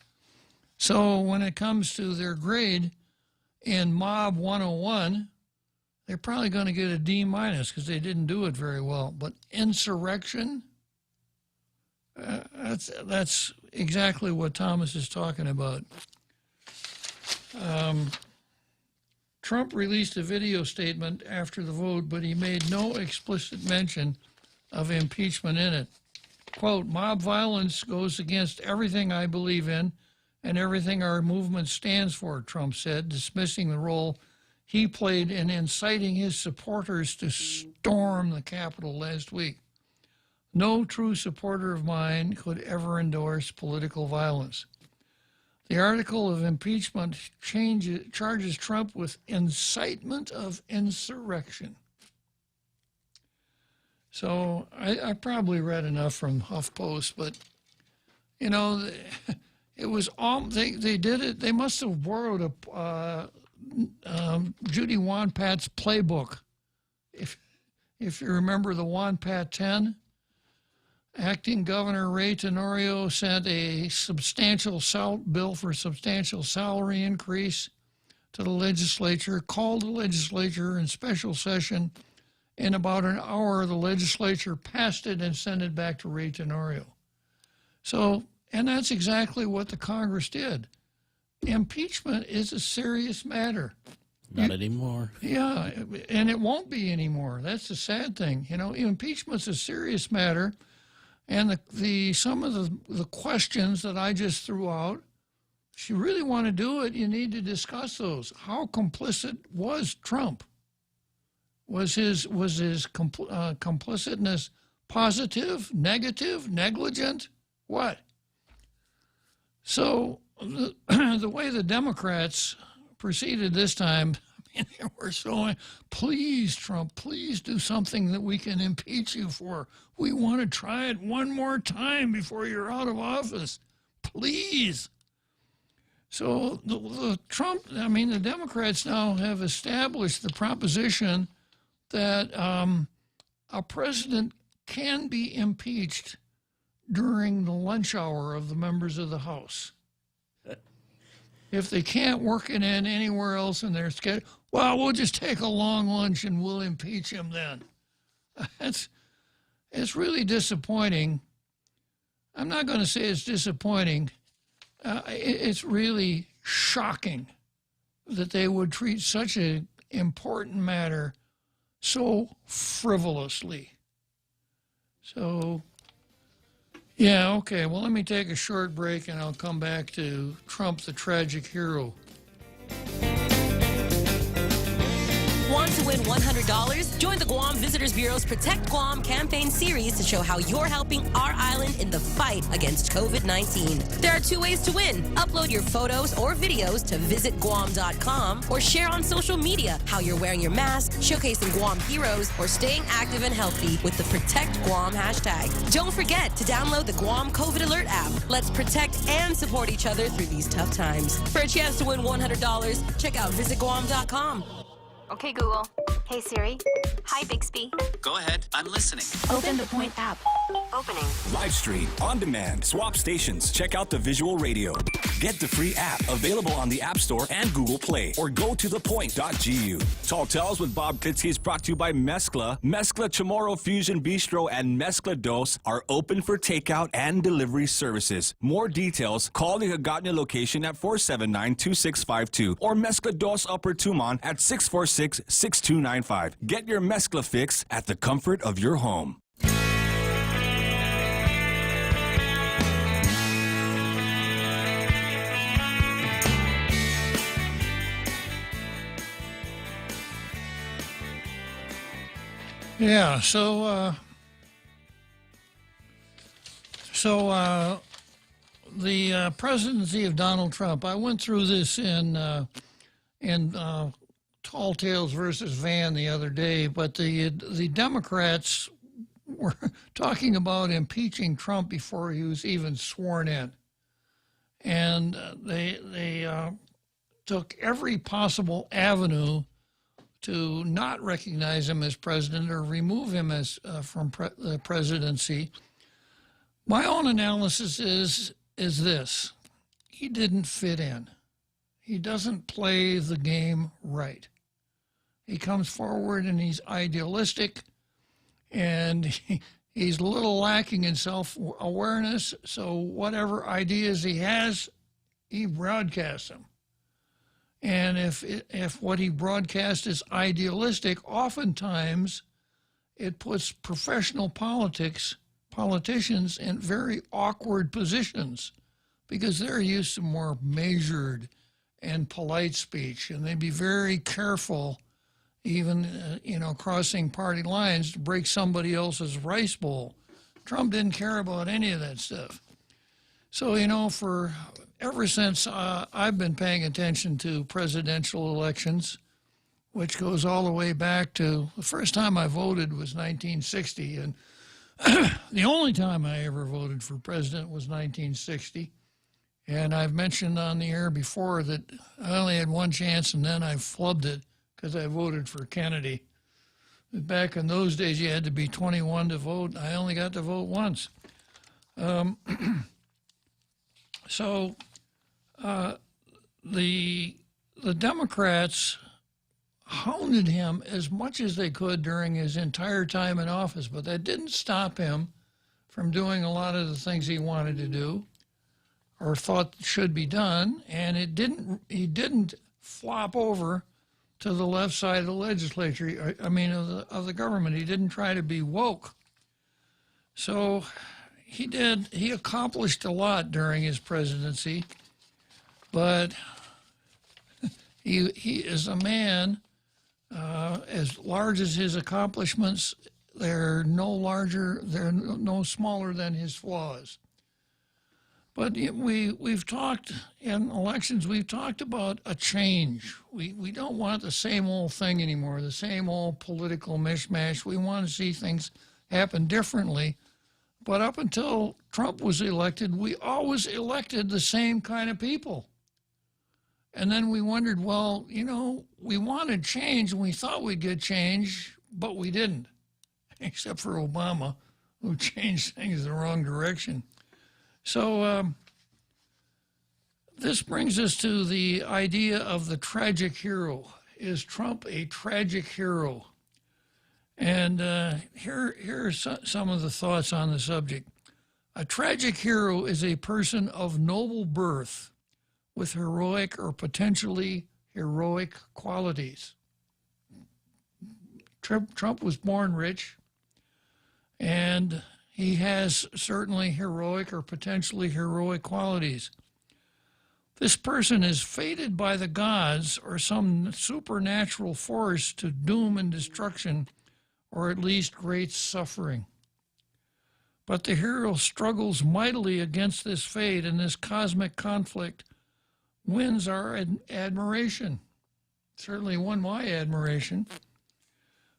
So when it comes to their grade in Mob 101, they're probably going to get a D- because they didn't do it very well. But insurrection, that's exactly what Thomas is talking about. Trump released a video statement after the vote, but he made no explicit mention of impeachment in it. Quote, mob violence goes against everything I believe in and everything our movement stands for, Trump said, dismissing the role he played in inciting his supporters to storm the Capitol last week. No true supporter of mine could ever endorse political violence. The article of impeachment charges Trump with incitement of insurrection. So I probably read enough from HuffPost, but, you know, it was all, they did it, they must have borrowed Judy Wonpat's playbook. If you remember the Wonpat 10, acting Governor Ray Tenorio sent a substantial bill for substantial salary increase to the legislature, called the legislature in special session. In about an hour, the legislature passed it and sent it back to Ray Tenorio. So, and that's exactly what the Congress did. Impeachment is a serious matter. Not anymore. Yeah, and it won't be anymore. That's the sad thing. You know, impeachment's a serious matter, and some of the questions that I just threw out, if you really want to do it, you need to discuss those. How complicit was Trump? Was his complicitness positive, negative, negligent? What? So the way the Democrats proceeded this time, I mean, they were saying, please, Trump, please do something that we can impeach you for. We want to try it one more time before you're out of office. Please. So the Democrats now have established the proposition that a president can be impeached during the lunch hour of the members of the House. If they can't work it in anywhere else in their schedule, well, we'll just take a long lunch and we'll impeach him then. It's really disappointing. I'm not going to say it's disappointing. It's really shocking that they would treat such an important matter so frivolously. So, yeah, okay, well, let me take a short break and I'll come back to Trump, the tragic hero. Want to win $100? Join the Guam Visitors Bureau's Protect Guam campaign series to show how you're helping our island in the fight against COVID-19. There are 2 ways to win. Upload your photos or videos to visitguam.com or share on social media how you're wearing your mask, showcasing Guam heroes, or staying active and healthy with the Protect Guam hashtag. Don't forget to download the Guam COVID Alert app. Let's protect and support each other through these tough times. For a chance to win $100, check out visitguam.com. Okay, Google, Hey Siri. Hi Bixby. Go ahead. I'm listening. Open the Point app. Opening. Live stream, on demand, swap stations. Check out the visual radio. Get the free app available on the App Store and Google Play, or go to thepoint.gu. Tall Tales with Bob Klitzkie is brought to you by Mezcla. Mezcla Chamorro Fusion Bistro and Mezcla Dos are open for takeout and delivery services. More details, call the Hagåtña location at 479-2652 or Mezcla Dos Upper Tumon at 646-6295. Get your Mezcla fix at the comfort of your home. Yeah, the presidency of Donald Trump, I went through this in Tall Tales versus Van the other day, but the Democrats were talking about impeaching Trump before he was even sworn in. And they took every possible avenue to not recognize him as president or remove him as from the presidency. My own analysis is this: he didn't fit in. He doesn't play the game right. He comes forward and he's idealistic, and he's a little lacking in self-awareness. So whatever ideas he has, he broadcasts them. And if what he broadcasts is idealistic, oftentimes it puts professional politicians in very awkward positions because they're used to more measured and polite speech, and they'd be very careful, even crossing party lines, to break somebody else's rice bowl. Trump didn't care about any of that stuff. So, ever since I've been paying attention to presidential elections, which goes all the way back to the first time I voted was 1960, and the only time I ever voted for president was 1960. And I've mentioned on the air before that I only had one chance, and then I flubbed it because I voted for Kennedy. Back in those days, you had to be 21 to vote, and I only got to vote once. So the Democrats hounded him as much as they could during his entire time in office, but that didn't stop him from doing a lot of the things he wanted to do or thought should be done, and he didn't flop over to the left side of the legislature, of the government. He didn't try to be woke. So he accomplished a lot during his presidency, but he is a man, as large as his accomplishments, they're no smaller than his flaws. But we've talked in elections, we've talked about a change. We don't want the same old thing anymore, the same old political mishmash. We want to see things happen differently. But up until Trump was elected, we always elected the same kind of people. And then we wondered, well, we wanted change and we thought we'd get change, but we didn't, except for Obama, who changed things the wrong direction. So this brings us to the idea of the tragic hero. Is Trump a tragic hero? And here are some of the thoughts on the subject. A tragic hero is a person of noble birth with heroic or potentially heroic qualities. Trump was born rich, and he has certainly heroic or potentially heroic qualities. This person is fated by the gods or some supernatural force to doom and destruction, or at least great suffering. But the hero struggles mightily against this fate, and this cosmic conflict wins our admiration. Certainly won my admiration,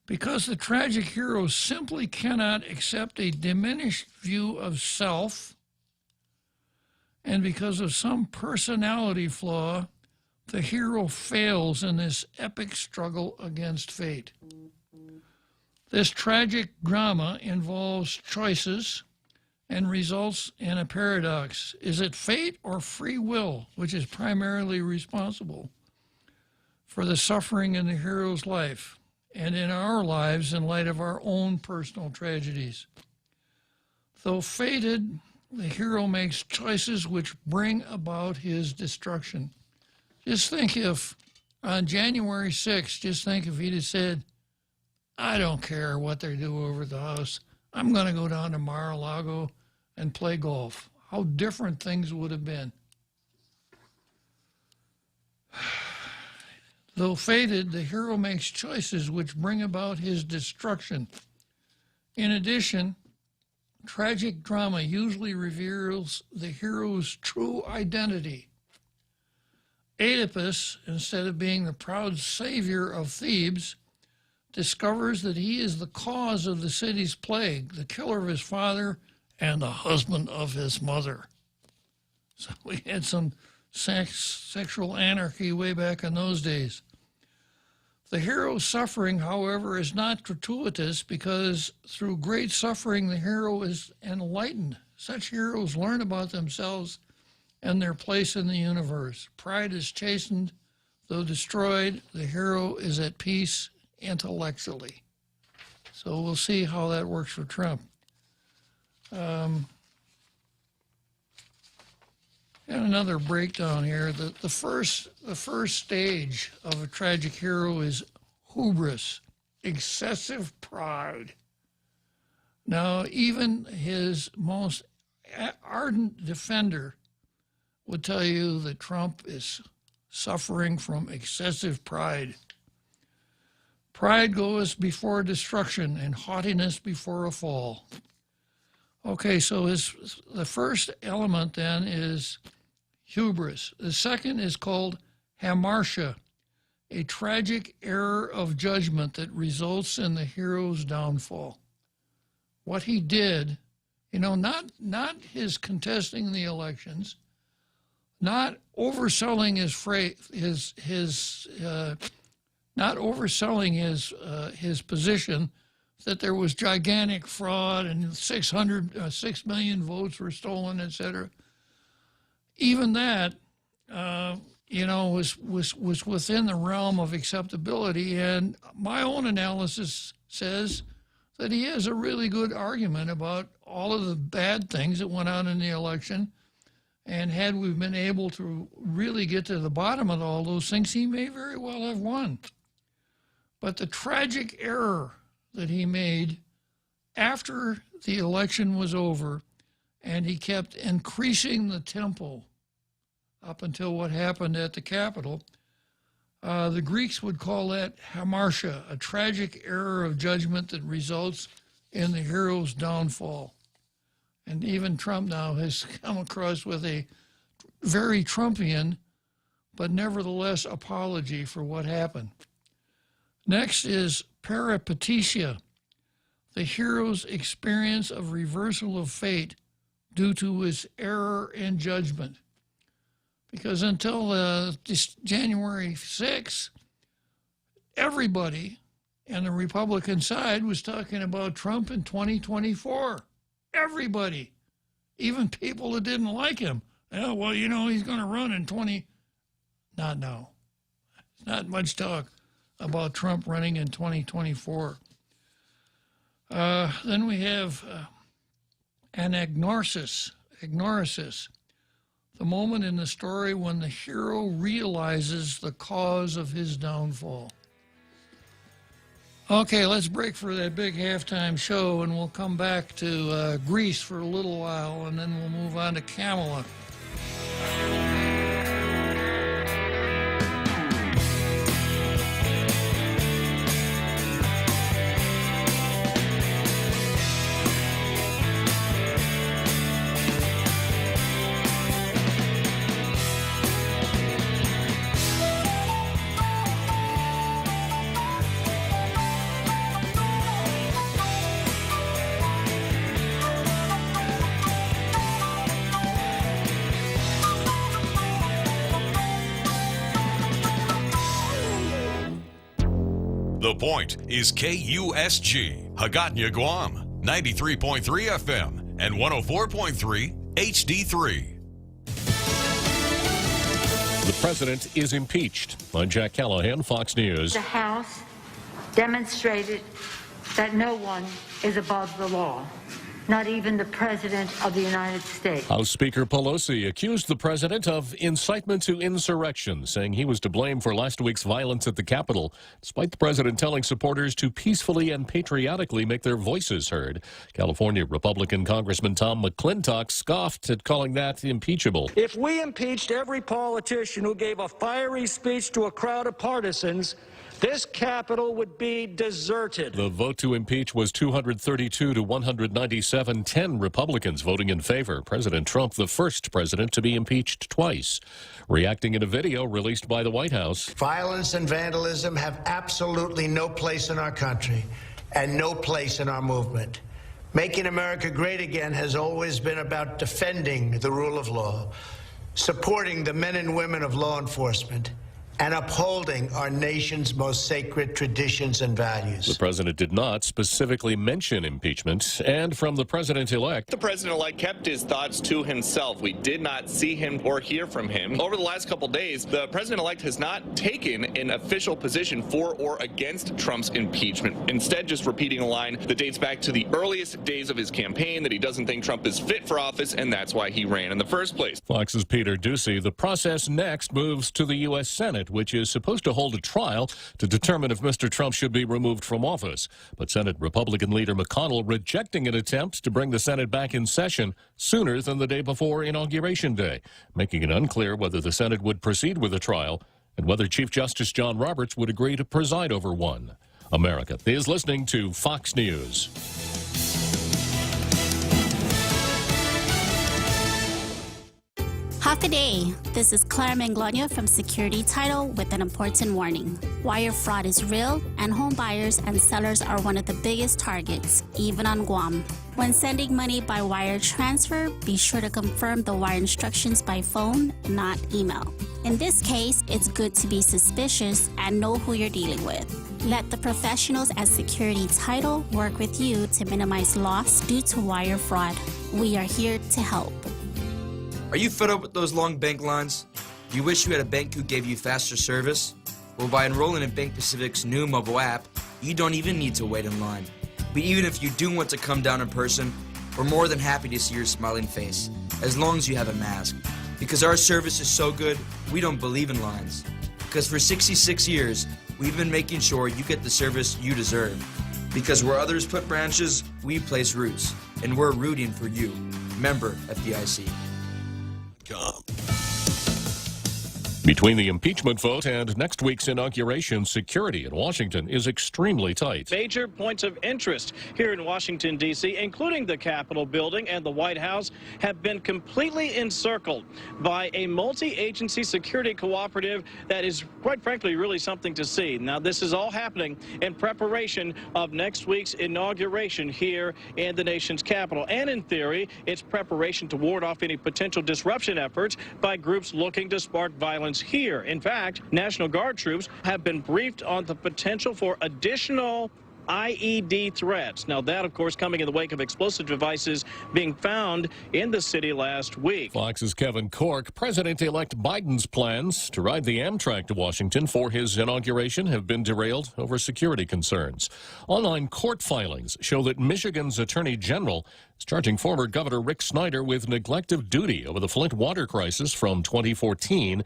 because the tragic hero simply cannot accept a diminished view of self, and because of some personality flaw, the hero fails in this epic struggle against fate. This tragic drama involves choices and results in a paradox. Is it fate or free will which is primarily responsible for the suffering in the hero's life and in our lives in light of our own personal tragedies? Though fated, the hero makes choices which bring about his destruction. Just think if on January 6th, just think if he'd have said, I don't care what they do over at the house. I'm going to go down to Mar-a-Lago and play golf. How different things would have been. Though fated, the hero makes choices which bring about his destruction. In addition, tragic drama usually reveals the hero's true identity. Oedipus, instead of being the proud savior of Thebes, discovers that he is the cause of the city's plague, the killer of his father and the husband of his mother. So we had some sexual anarchy way back in those days. The hero's suffering, however, is not gratuitous because through great suffering, the hero is enlightened. Such heroes learn about themselves and their place in the universe. Pride is chastened, though destroyed. The hero is at peace intellectually. So we'll see how that works for Trump. And another breakdown here. The first stage of a tragic hero is hubris, excessive pride. Now, even his most ardent defender would tell you that Trump is suffering from excessive pride. Pride goes before destruction and haughtiness before a fall. Okay, so the first element then is hubris. The second is called hamartia, a tragic error of judgment that results in the hero's downfall. What he did, not his contesting the elections, not overselling his position that there was gigantic fraud and 6 million votes were stolen, etc. Even that, was within the realm of acceptability. And my own analysis says that he has a really good argument about all of the bad things that went on in the election. And had we been able to really get to the bottom of all those things, he may very well have won. But the tragic error that he made after the election was over, and he kept increasing the tempo up until what happened at the Capitol, the Greeks would call that hamartia, a tragic error of judgment that results in the hero's downfall. And even Trump now has come across with a very Trumpian, but nevertheless apology for what happened. Next is peripetetia, the hero's experience of reversal of fate due to his error in judgment. Because until January 6th, everybody on the Republican side was talking about Trump in 2024. Everybody, even people that didn't like him. Oh, well, he's going to run in Not now. Not much talk about Trump running in 2024. Then we have an agnosis, the moment in the story when the hero realizes the cause of his downfall. Okay, let's break for that big halftime show, and we'll come back to Greece for a little while, and then we'll move on to Kamala. The Point is KUSG, Hagåtña, Guam, 93.3 FM and 104.3 HD3. The president is impeached. I'm Jack Callahan, Fox News. The House demonstrated that no one is above the law, not even the President of the United States. House Speaker Pelosi accused the president of incitement to insurrection, saying he was to blame for last week's violence at the Capitol, despite the president telling supporters to peacefully and patriotically make their voices heard. California Republican Congressman Tom McClintock scoffed at calling that impeachable. If we impeached every politician who gave a fiery speech to a crowd of partisans, this Capitol would be deserted. The vote to impeach was 232 to 197, 10 Republicans voting in favor. President Trump, the first president to be impeached twice. Reacting in a video released by the White House. Violence and vandalism have absolutely no place in our country and no place in our movement. Making America great again has always been about defending the rule of law, supporting the men and women of law enforcement, and upholding our nation's most sacred traditions and values. The president did not specifically mention impeachment. And from the president-elect. The president-elect kept his thoughts to himself. We did not see him or hear from him. Over the last couple days, the president-elect has not taken an official position for or against Trump's impeachment. Instead, just repeating a line that dates back to the earliest days of his campaign, that he doesn't think Trump is fit for office, and that's why he ran in the first place. Fox's Peter Ducey. The process next moves to the U.S. Senate, which is supposed to hold a trial to determine if Mr. Trump should be removed from office. But Senate Republican leader McConnell rejecting an attempt to bring the Senate back in session sooner than the day before Inauguration Day, making it unclear whether the Senate would proceed with the trial and whether Chief Justice John Roberts would agree to preside over one. America is listening to Fox News. Half a day. This is Claire Manglona from Security Title with an important warning. Wire fraud is real, and home buyers and sellers are one of the biggest targets, even on Guam. When sending money by wire transfer, be sure to confirm the wire instructions by phone, not email. In this case, it's good to be suspicious and know who you're dealing with. Let the professionals at Security Title work with you to minimize loss due to wire fraud. We are here to help. Are you fed up with those long bank lines? Do you wish you had a bank who gave you faster service? Well, by enrolling in Bank Pacific's new mobile app, you don't even need to wait in line. But even if you do want to come down in person, we're more than happy to see your smiling face, as long as you have a mask. Because our service is so good, we don't believe in lines. Because for 66 years, we've been making sure you get the service you deserve. Because where others put branches, we place roots. And we're rooting for you. Member FDIC. Between the impeachment vote and next week's inauguration, security in Washington is extremely tight. Major points of interest here in Washington, D.C., including the Capitol building and the White House, have been completely encircled by a multi-agency security cooperative that is, quite frankly, really something to see. Now, this is all happening in preparation of next week's inauguration here in the nation's capital. And in theory, it's preparation to ward off any potential disruption efforts by groups looking to spark violence here. In fact, National Guard troops have been briefed on the potential for additional IED threats. Now, that, of course, coming in the wake of explosive devices being found in the city last week. Fox's Kevin Corke. President-elect Biden's plans to ride the Amtrak to Washington for his inauguration have been derailed over security concerns. Online court filings show that Michigan's Attorney General is charging former Governor Rick Snyder with neglect of duty over the Flint water crisis from 2014.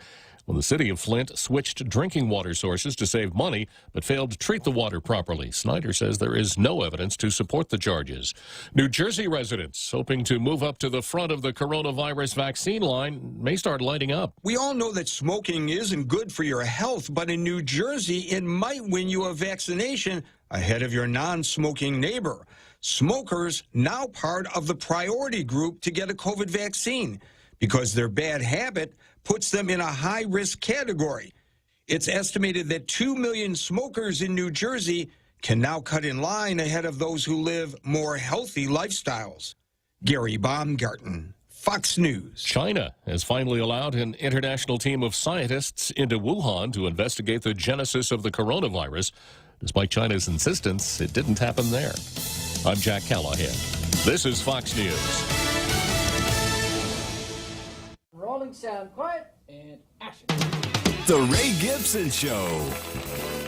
When the city of Flint switched drinking water sources to save money, but failed to treat the water properly. Snyder says there is no evidence to support the charges. New Jersey residents hoping to move up to the front of the coronavirus vaccine line may start lighting up. We all know that smoking isn't good for your health, but in New Jersey, it might win you a vaccination ahead of your non-smoking neighbor. Smokers now part of the priority group to get a COVID vaccine because their bad habit puts them in a high-risk category. It's estimated that 2 million smokers in New Jersey can now cut in line ahead of those who live more healthy lifestyles. Gary Baumgarten, Fox News. China has finally allowed an international team of scientists into Wuhan to investigate the genesis of the coronavirus. Despite China's insistence, it didn't happen there. I'm Jack Callahan. This is Fox News. Rolling sound, quiet, and action. The Ray Gibson Show,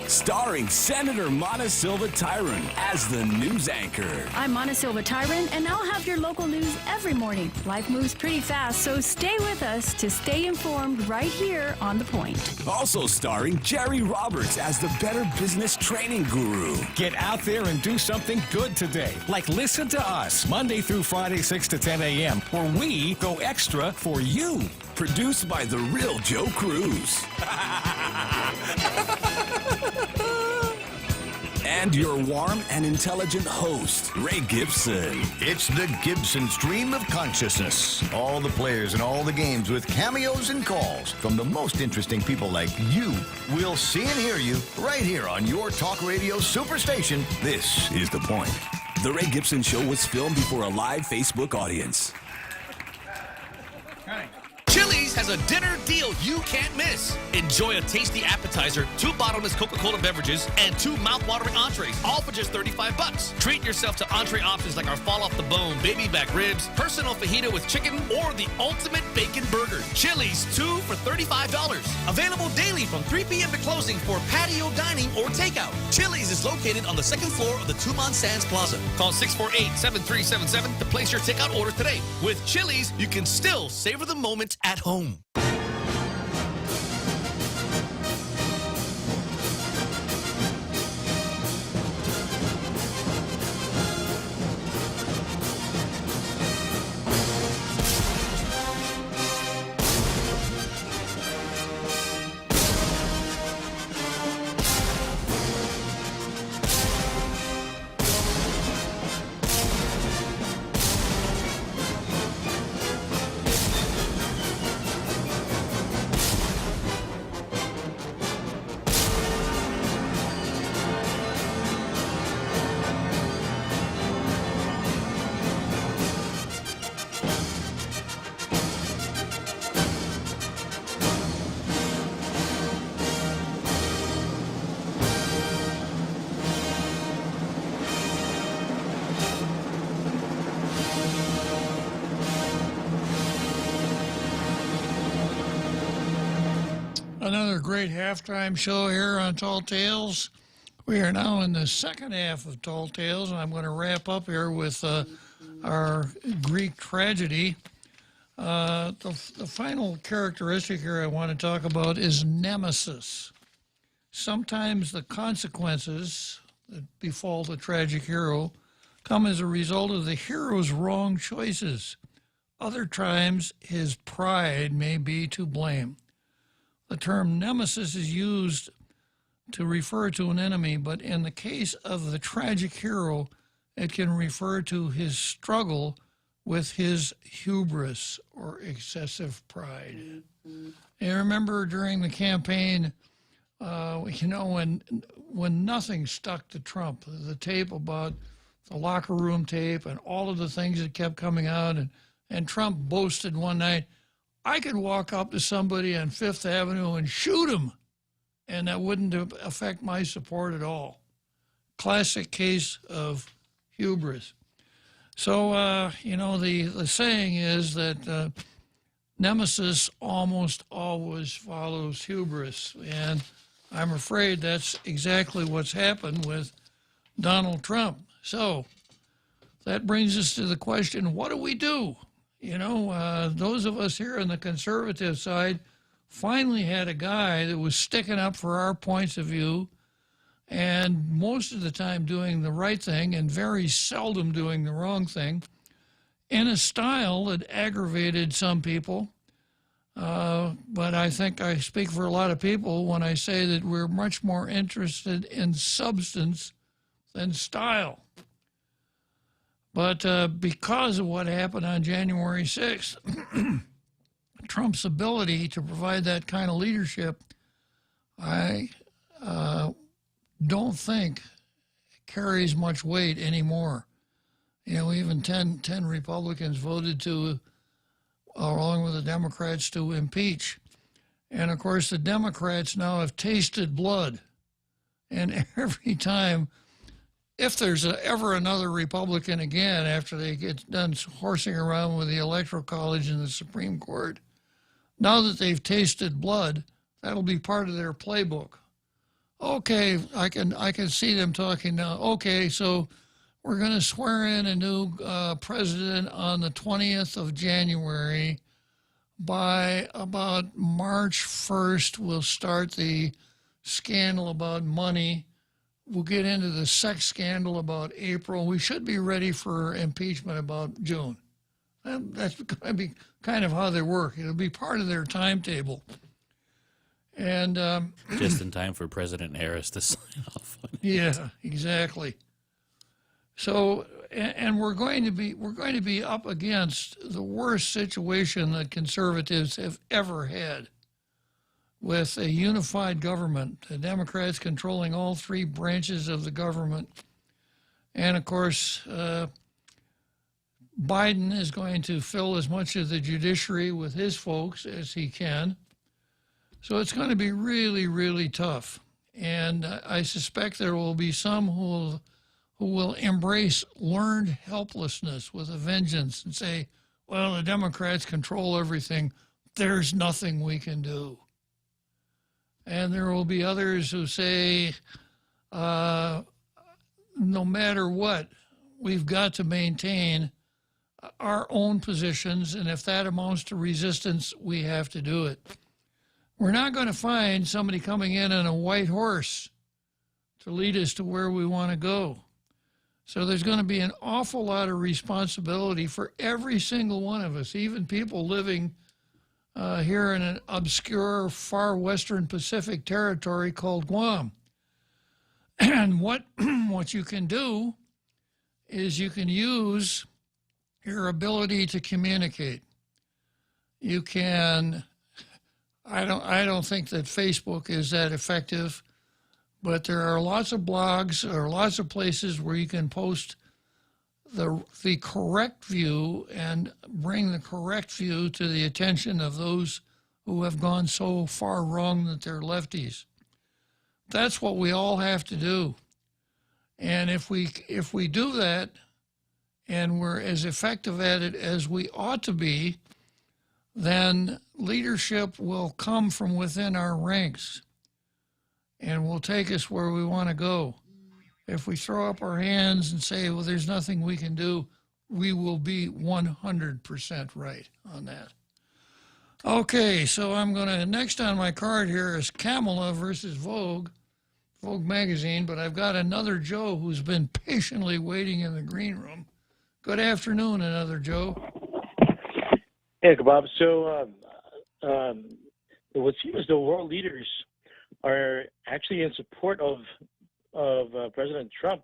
starring Senator Mana Silva Tyron as the news anchor. I'm Mana Silva Tyron, and I'll have your local news every morning. Life moves pretty fast, so stay with us to stay informed right here on The Point. Also starring Jerry Roberts as the Better Business Training Guru. Get out there and do something good today. Like listen to us, Monday through Friday, 6 to 10 a.m., where we go extra for you. Produced by the real Joe Cruz. And your warm and intelligent host, Ray Gibson. It's the Gibson Stream of Consciousness. All the players and all the games with cameos and calls from the most interesting people like you. We'll see and hear you right here on your talk radio superstation. This is The Point. The Ray Gibson Show was filmed before a live Facebook audience. Chili's has a dinner deal you can't miss. Enjoy a tasty appetizer, 2 bottomless Coca-Cola beverages, and 2 mouth-watering entrees, all for just $35. Treat yourself to entree options like our fall-off-the-bone baby back ribs, personal fajita with chicken, or the ultimate bacon burger. Chili's, 2 for $35. Available daily from 3 p.m. to closing for patio dining or takeout. Chili's is located on the 2nd floor of the Tuman Sands Plaza. Call 648-7377 to place your takeout order today. With Chili's, you can still savor the moment at home. Another great halftime show here on Tall Tales. We are now in the second half of Tall Tales, and I'm going to wrap up here with our Greek tragedy. The final characteristic here I want to talk about is nemesis. Sometimes the consequences that befall the tragic hero come as a result of the hero's wrong choices. Other times, his pride may be to blame. The term nemesis is used to refer to an enemy, but in the case of the tragic hero, it can refer to his struggle with his hubris or excessive pride. And remember during the campaign, when nothing stuck to Trump, the tape about the locker room tape and all of the things that kept coming out, and Trump boasted one night, I could walk up to somebody on Fifth Avenue and shoot him, and that wouldn't affect my support at all. Classic case of hubris. So, the saying is that nemesis almost always follows hubris, and I'm afraid that's exactly what's happened with Donald Trump. So that brings us to the question, what do we do? Those of us here on the conservative side finally had a guy that was sticking up for our points of view and most of the time doing the right thing and very seldom doing the wrong thing in a style that aggravated some people. But I think I speak for a lot of people when I say that we're much more interested in substance than style. But because of what happened on January 6th, Trump's ability to provide that kind of leadership, I don't think carries much weight anymore. Even 10 Republicans voted to, along with the Democrats, to impeach. And, of course, the Democrats now have tasted blood. And every time, if there's ever another Republican again after they get done horsing around with the Electoral College and the Supreme Court, now that they've tasted blood, that'll be part of their playbook. Okay, I can see them talking now. Okay, so we're going to swear in a new president on the 20th of January. By about March 1st, we'll start the scandal about money. We'll get into the sex scandal about April. We should be ready for impeachment about June. That's going to be kind of how they work. It'll be part of their timetable. And just in time for President Harris to sign off on it. Yeah, exactly. So, and we're going to be up against the worst situation that conservatives have ever had, with a unified government, the Democrats controlling all three branches of the government, and of course, Biden is going to fill as much of the judiciary with his folks as he can. So it's going to be really, really tough. And I suspect there will be some who will embrace learned helplessness with a vengeance and say, well, the Democrats control everything. There's nothing we can do. And there will be others who say, no matter what, we've got to maintain our own positions, and if that amounts to resistance, we have to do it. We're not going to find somebody coming in on a white horse to lead us to where we want to go. So there's going to be an awful lot of responsibility for every single one of us, even people living here in an obscure far western Pacific territory called Guam. And what you can do is you can use your ability to communicate. You can, I don't think that Facebook is that effective, but there are lots of blogs or lots of places where you can post the correct view and bring the correct view to the attention of those who have gone so far wrong that they're lefties. That's what we all have to do. And if we do that, and we're as effective at it as we ought to be, then leadership will come from within our ranks and will take us where we want to go. If we throw up our hands and say, well, there's nothing we can do, we will be 100% right on that. Okay, so I'm going to, next on my card here is Kamala versus Vogue magazine, but I've got another Joe who's been patiently waiting in the green room. Good afternoon, another Joe. Hey, Bob. So what seems the world leaders are actually in support of President Trump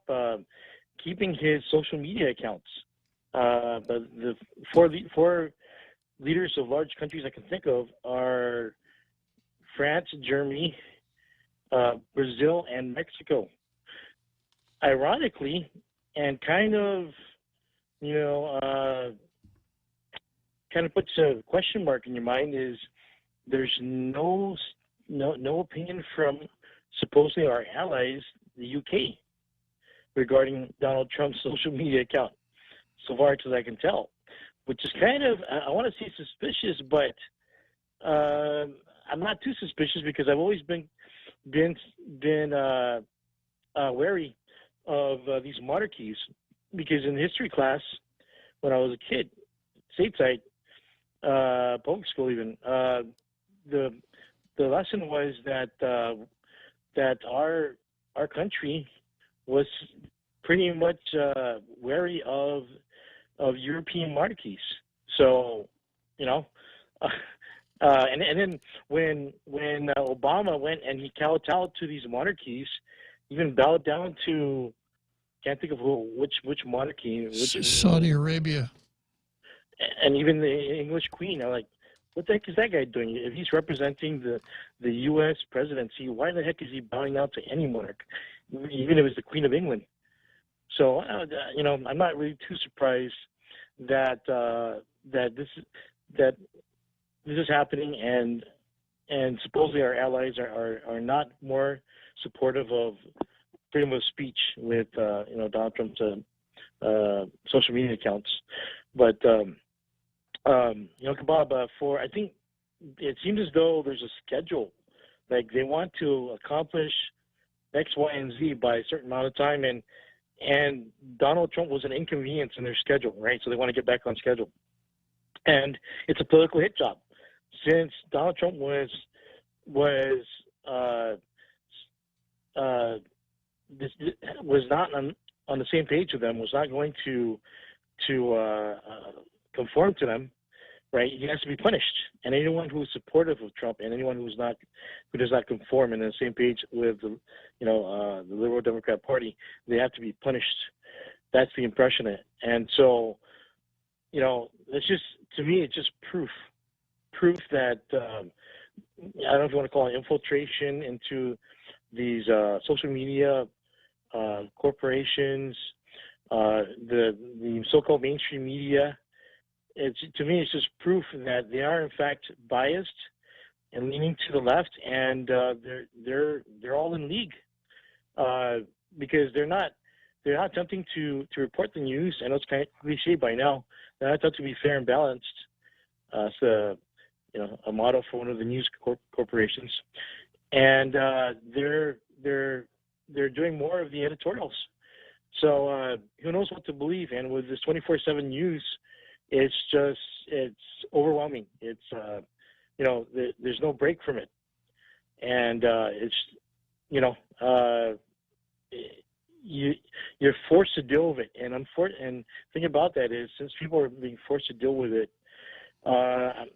keeping his social media accounts. The four leaders of large countries I can think of are France, Germany, Brazil, and Mexico. Ironically, and kind of puts a question mark in your mind, is there's no opinion from supposedly our allies, the UK, regarding Donald Trump's social media account, so far as I can tell, which is kind of, I want to say suspicious, but I'm not too suspicious because I've always been wary of these monarchies, because in history class when I was a kid, stateside, public school even, the lesson was that our country was pretty much wary of European monarchies. So, and then when Obama went and he kowtowed to these monarchies, even bowed down to, can't think of which monarchy, Saudi Arabia, and even the English Queen. I'm like, what the heck is that guy doing? If he's representing the U.S. presidency, why the heck is he bowing down to any monarch, even if it's the Queen of England? So, I'm not really too surprised that this is happening, and and supposedly our allies are not more supportive of freedom of speech with Donald Trump's social media accounts. But Kebab, for I think it seems as though there's a schedule, like they want to accomplish X, Y, and Z by a certain amount of time, and Donald Trump was an inconvenience in their schedule, right? So they want to get back on schedule, and it's a political hit job. Since Donald Trump was not on the same page with them, was not going to conform to them, right? He has to be punished, and anyone who is supportive of Trump and anyone who does not conform and on the same page with the Liberal Democrat Party, they have to be punished. That's the impression. And so, it's just, to me, it's just proof that I don't know if you want to call it infiltration into these social media corporations, the so-called mainstream media. To me, it's just proof that they are in fact biased and leaning to the left, and they're all in league because they're not attempting to report the news. I know it's kind of cliche by now. They're not attempting to be fair and balanced. It's a motto for one of the news corporations, and they're doing more of the editorials. So who knows what to believe? And with this 24/7 news, it's overwhelming. It's there's no break from it, and you're forced to deal with it. And the thing about that is, since people are being forced to deal with it, I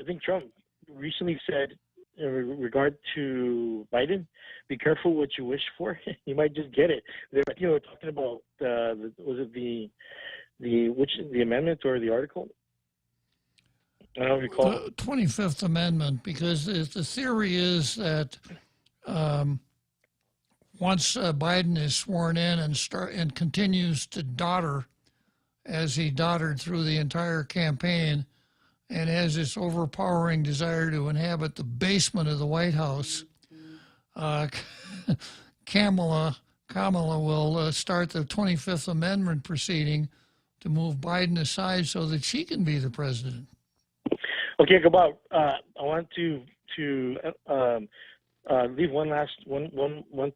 think Trump recently said in regard to Biden, be careful what you wish for. You might just get it. They're talking about was it the amendment or the article? I don't recall. The 25th Amendment, because the theory is that once Biden is sworn in and continues to dodder, as he doddered through the entire campaign, and has this overpowering desire to inhabit the basement of the White House, Kamala will start the 25th Amendment proceeding to move Biden aside so that she can be the president. Okay, Gabab, I want to leave one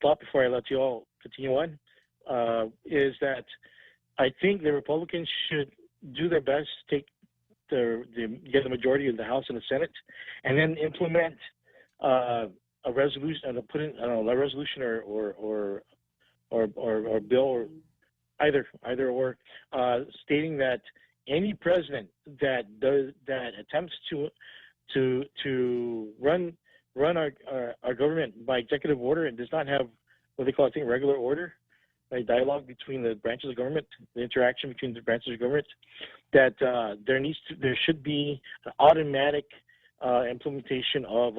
thought before I let you all continue on. Is that I think the Republicans should do their best to get the majority of the House and the Senate, and then implement a resolution, and put in a resolution or bill, or either or, stating that any president that attempts to run our government by executive order and does not have what they call, I think, regular order, a dialogue between the branches of government, the interaction between the branches of government, that there should be an automatic implementation of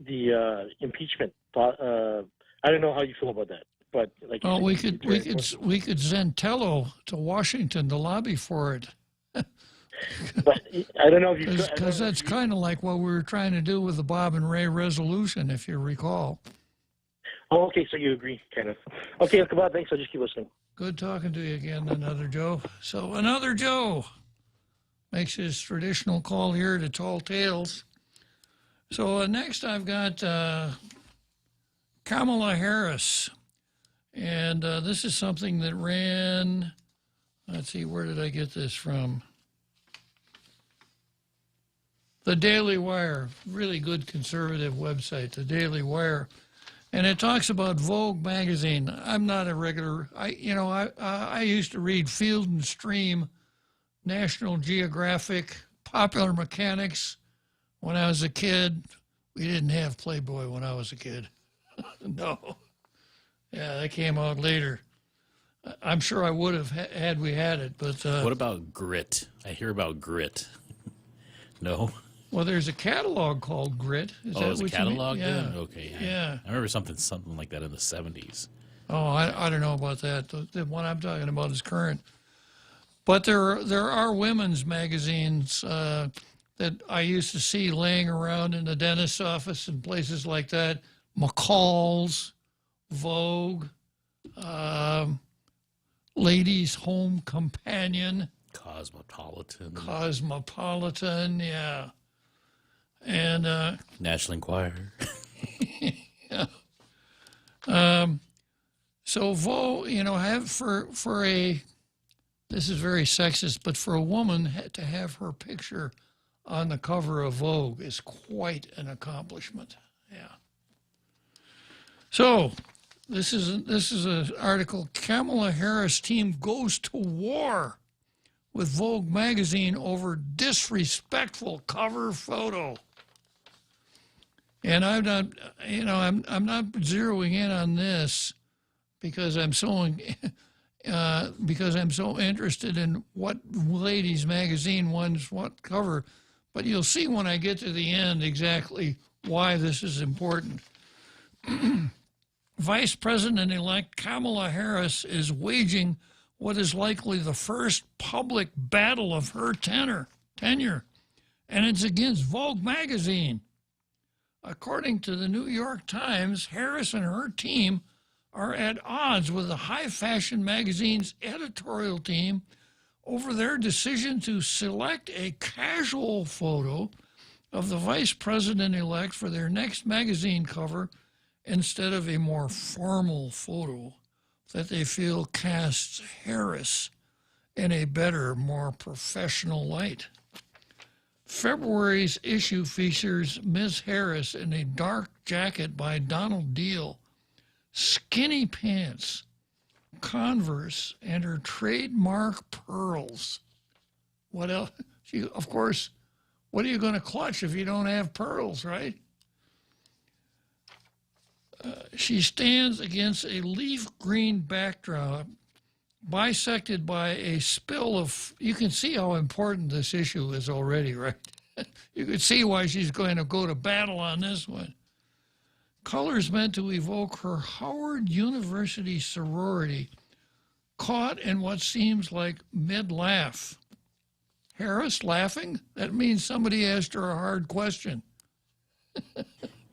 the impeachment. I don't know how you feel about that, but we could send Tello to Washington to lobby for it. But I don't know if you, because that's kind of like what we were trying to do with the Bob and Ray resolution, if you recall. Oh, okay, so you agree, kind of. Okay, come on, thanks. I'll just keep listening. Good talking to you again, Another Joe. So Another Joe makes his traditional call here to Tall Tales. So next I've got Kamala Harris. And this is something that ran, let's see, where did I get this from? The Daily Wire, really good conservative website, The Daily Wire. And it talks about Vogue magazine. I'm not a regular, I used to read Field and Stream, National Geographic, Popular Mechanics when I was a kid. We didn't have Playboy when I was a kid. No. Yeah, that came out later. I'm sure I would have had we had it, but... what about Grit? I hear about Grit. No? Well, there's a catalog called Grit. There's a catalog? Yeah. Okay. Yeah. I remember something like that in the 70s. Oh, I don't know about that. The one I'm talking about is current. But there are women's magazines that I used to see laying around in the dentist's office and places like that. McCall's, Vogue, Ladies' Home Companion. Cosmopolitan, yeah. And National Enquirer. yeah. So Vogue, have for a, this is very sexist, but for a woman to have her picture on the cover of Vogue is quite an accomplishment. Yeah. So this is an article. Kamala Harris team goes to war with Vogue magazine over disrespectful cover photo. And I'm not, I'm not zeroing in on this because I'm so interested in what ladies magazine wants what cover. But you'll see when I get to the end exactly why this is important. Vice President-elect Kamala Harris is waging what is likely the first public battle of her tenure, and it's against Vogue magazine. According to the New York Times, Harris and her team are at odds with the high fashion magazine's editorial team over their decision to select a casual photo of the vice president-elect for their next magazine cover instead of a more formal photo that they feel casts Harris in a better, more professional light. February's issue features Ms. Harris in a dark jacket by Donald Deal, skinny pants, Converse, and her trademark pearls. What else? Of course, what are you going to clutch if you don't have pearls, right? She stands against a leaf green backdrop bisected by a spill of, you can see how important this issue is already, right? You can see why she's going to go to battle on this one. Colors meant to evoke her Howard University sorority, caught in what seems like mid-laugh. Harris laughing? That means somebody asked her a hard question.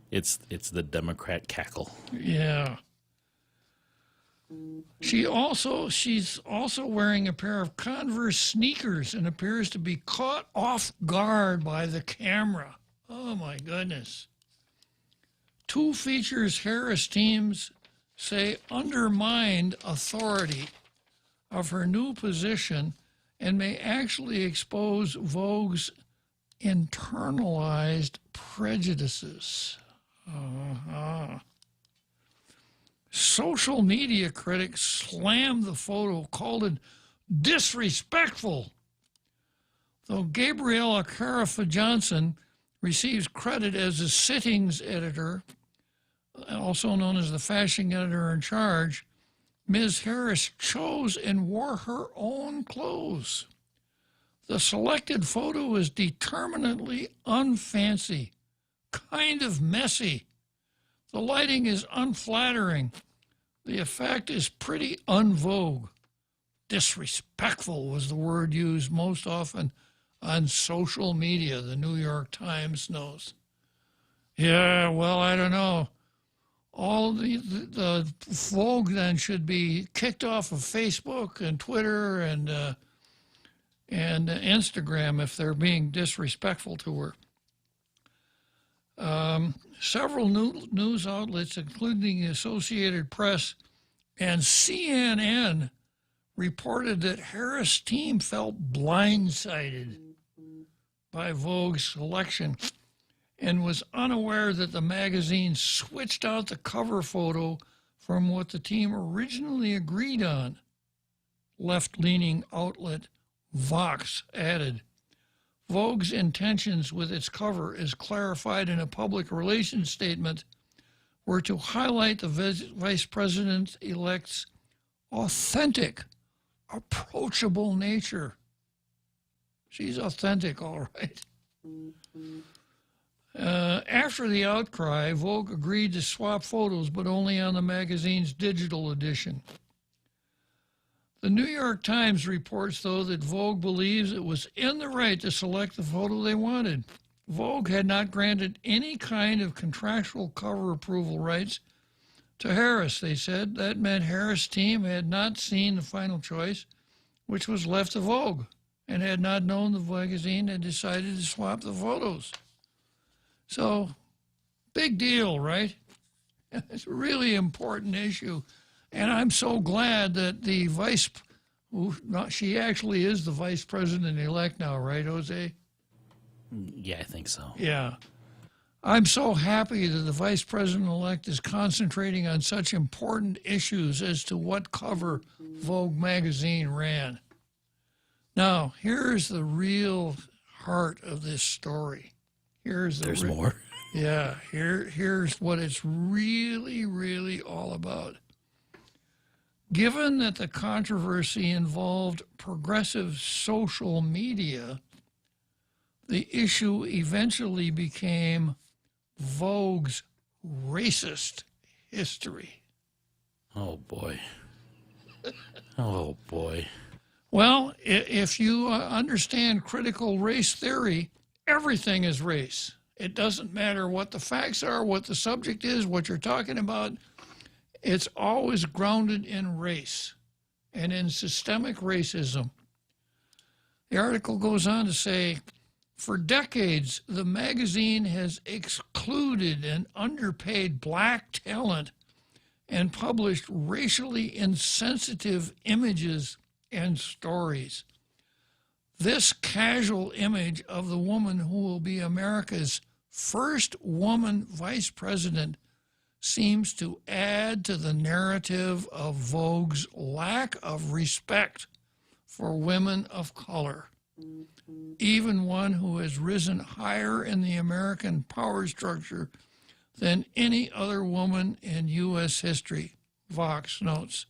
It's the Democrat cackle. Yeah. She's also wearing a pair of Converse sneakers and appears to be caught off guard by the camera. Oh my goodness. Two features Harris teams say undermined authority of her new position and may actually expose Vogue's internalized prejudices. Social media critics slammed the photo, called it disrespectful. Though Gabriella Carafa-Johnson receives credit as a sittings editor, also known as the fashion editor in charge, Ms. Harris chose and wore her own clothes. The selected photo is determinately unfancy, kind of messy. The lighting is unflattering. The effect is pretty un-Vogue. Disrespectful was the word used most often on social media, the New York Times knows. Yeah, well, I don't know. All the Vogue then should be kicked off of Facebook and Twitter and Instagram if they're being disrespectful to her. Several news outlets, including the Associated Press and CNN, reported that Harris' team felt blindsided by Vogue's selection and was unaware that the magazine switched out the cover photo from what the team originally agreed on. Left-leaning outlet Vox added, Vogue's intentions with its cover, as clarified in a public relations statement, were to highlight the vice president-elect's authentic, approachable nature. She's authentic, all right. After the outcry, Vogue agreed to swap photos, but only on the magazine's digital edition. The New York Times reports, though, that Vogue believes it was in the right to select the photo they wanted. Vogue had not granted any kind of contractual cover approval rights to Harris, they said. That meant Harris' team had not seen the final choice, which was left to Vogue, and had not known the magazine had decided to swap the photos. So, big deal, right? It's a really important issue. And I'm so glad that the she actually is the vice president-elect now, right, Jose? Yeah, I think so. Yeah. I'm so happy that the vice president-elect is concentrating on such important issues as to what cover Vogue magazine ran. Now, here's the real heart of this story. There's more. Yeah, here's what it's really, really all about. Given that the controversy involved progressive social media, the issue eventually became Vogue's racist history. Oh, boy. Oh, boy. Well, if you understand critical race theory, everything is race. It doesn't matter what the facts are, what the subject is, what you're talking about. It's always grounded in race and in systemic racism. The article goes on to say, for decades, the magazine has excluded and underpaid black talent and published racially insensitive images and stories. This casual image of the woman who will be America's first woman vice president seems to add to the narrative of Vogue's lack of respect for women of color, even one who has risen higher in the American power structure than any other woman in U.S. history, Vox notes.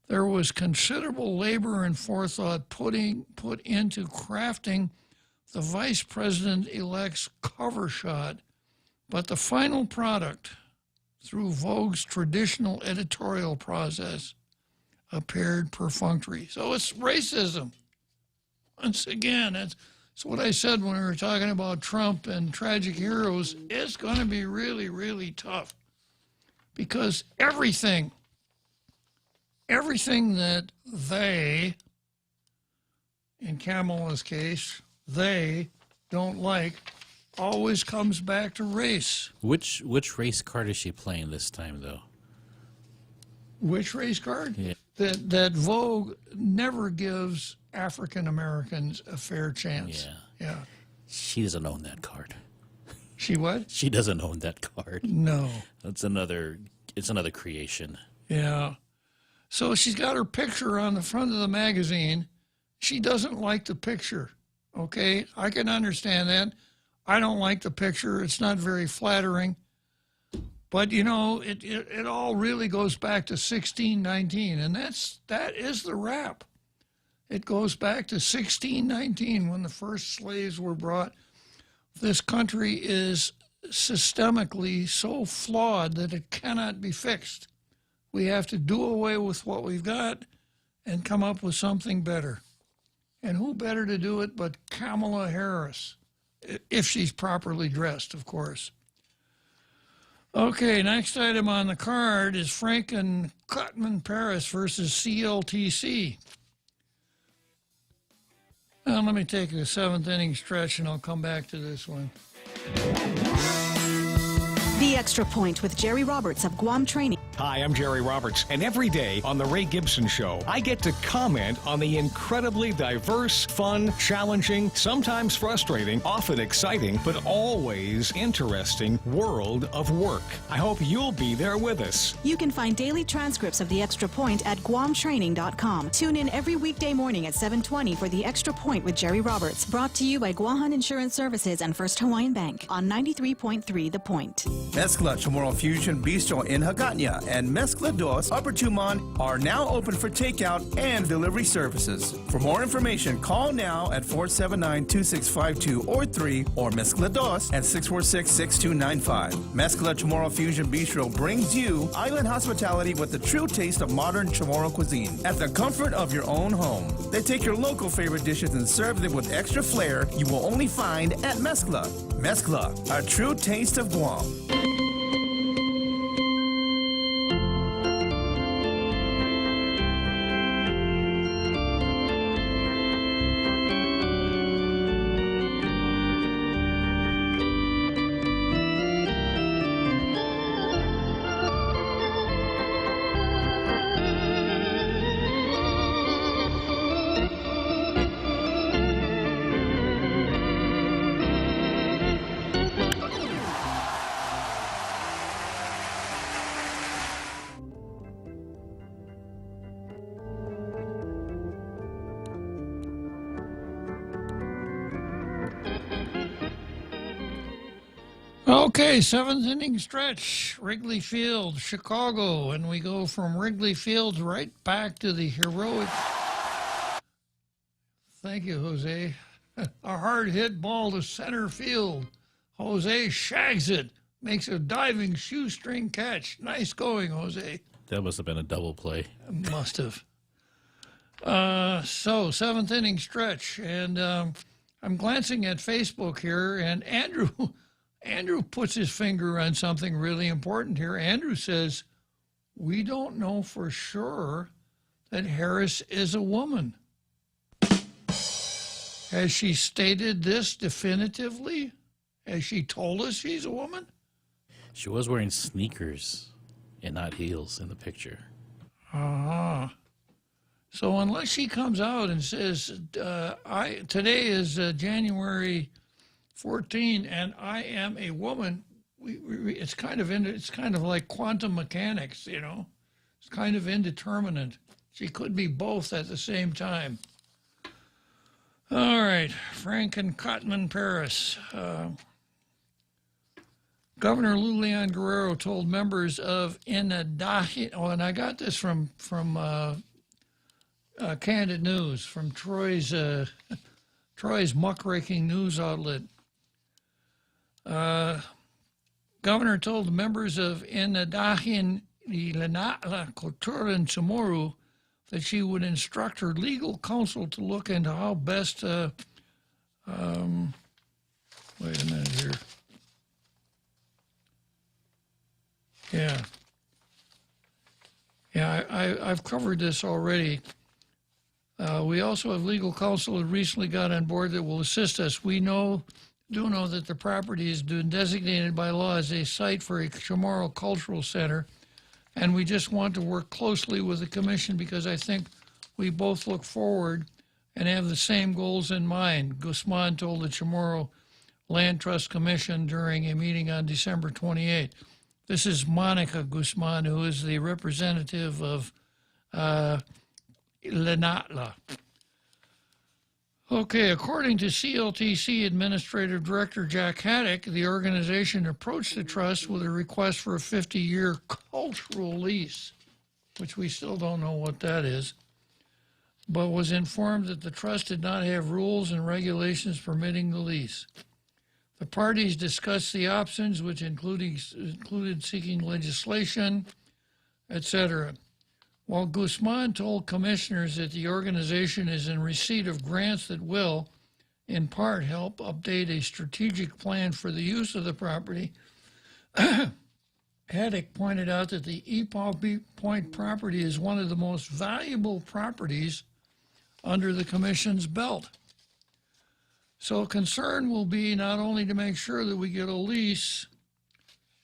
There was considerable labor and forethought put into crafting the vice president-elect's cover shot, but the final product, through Vogue's traditional editorial process, appeared perfunctory. So it's racism. Once again, that's what I said when we were talking about Trump and tragic heroes. It's going to be really, really tough because everything that they, in Kamala's case, they don't like, always comes back to race. Which race card is she playing this time, though? Which race card? Yeah. That Vogue never gives African Americans a fair chance. Yeah. She doesn't own that card. She what? She doesn't own that card. No. It's another creation. Yeah. So she's got her picture on the front of the magazine. She doesn't like the picture. Okay? I can understand that. I don't like the picture. It's not very flattering. But, you know, it all really goes back to 1619, and that is the rap. It goes back to 1619 when the first slaves were brought. This country is systemically so flawed that it cannot be fixed. We have to do away with what we've got and come up with something better. And who better to do it but Kamala Harris, if she's properly dressed, of course. Okay, next item on the card is Frank and Cutman Paris versus CLTC. Well, let me take a seventh inning stretch and I'll come back to this one. The Extra Point with Jerry Roberts of Guam Training. Hi, I'm Jerry Roberts, and every day on The Ray Gibson Show, I get to comment on the incredibly diverse, fun, challenging, sometimes frustrating, often exciting, but always interesting world of work. I hope you'll be there with us. You can find daily transcripts of The Extra Point at guamtraining.com. Tune in every weekday morning at 7:20 for The Extra Point with Jerry Roberts, brought to you by Guahan Insurance Services and First Hawaiian Bank on 93.3 The Point. Escalade Chamorro Fusion Bistro in Hagåtña and Mezcla Dos, Upper Tumon are now open for takeout and delivery services. For more information, call now at 479-2652 or 3 or Mezcla Dos at 646-6295. Mezcla Chamorro Fusion Bistro brings you island hospitality with the true taste of modern Chamorro cuisine at the comfort of your own home. They take your local favorite dishes and serve them with extra flair you will only find at Mezcla. Mezcla, a true taste of Guam. Okay, seventh inning stretch, Wrigley Field, Chicago, and we go from Wrigley Field right back to the heroic. Thank you, Jose. A hard hit ball to center field. Jose shags it, makes a diving shoestring catch. Nice going, Jose. That must have been a double play. Must have. So, seventh inning stretch, and I'm glancing at Facebook here, and Andrew puts his finger on something really important here. Andrew says, we don't know for sure that Harris is a woman. Has she stated this definitively? Has she told us she's a woman? She was wearing sneakers and not heels in the picture. Uh-huh. So unless she comes out and says, today is January 14, and I am a woman, it's kind of like quantum mechanics, you know. It's kind of indeterminate. She could be both at the same time. All right, Frank and Cotman Paris. Governor Lulian Guerrero told members of Inadahi, and I got this from Candid News, from Troy's muckraking news outlet. Governor told the members of Inadahin Ilanatla Koturan Chamorro that she would instruct her legal counsel to look into how best wait a minute here. Yeah, I've covered this already. We also have legal counsel that recently got on board that will assist us. We do know that the property is designated by law as a site for a Chamorro Cultural Center, and we just want to work closely with the commission because I think we both look forward and have the same goals in mind, Guzman told the Chamorro Land Trust Commission during a meeting on December 28th. This is Monica Guzman, who is the representative of Lenatla. Okay, according to CLTC Administrative Director Jack Haddock, the organization approached the trust with a request for a 50-year cultural lease, which we still don't know what that is, but was informed that the trust did not have rules and regulations permitting the lease. The parties discussed the options, which included seeking legislation, etc. While Guzman told commissioners that the organization is in receipt of grants that will, in part, help update a strategic plan for the use of the property, Haddock pointed out that the Epaw Point property is one of the most valuable properties under the commission's belt. So concern will be not only to make sure that we get a lease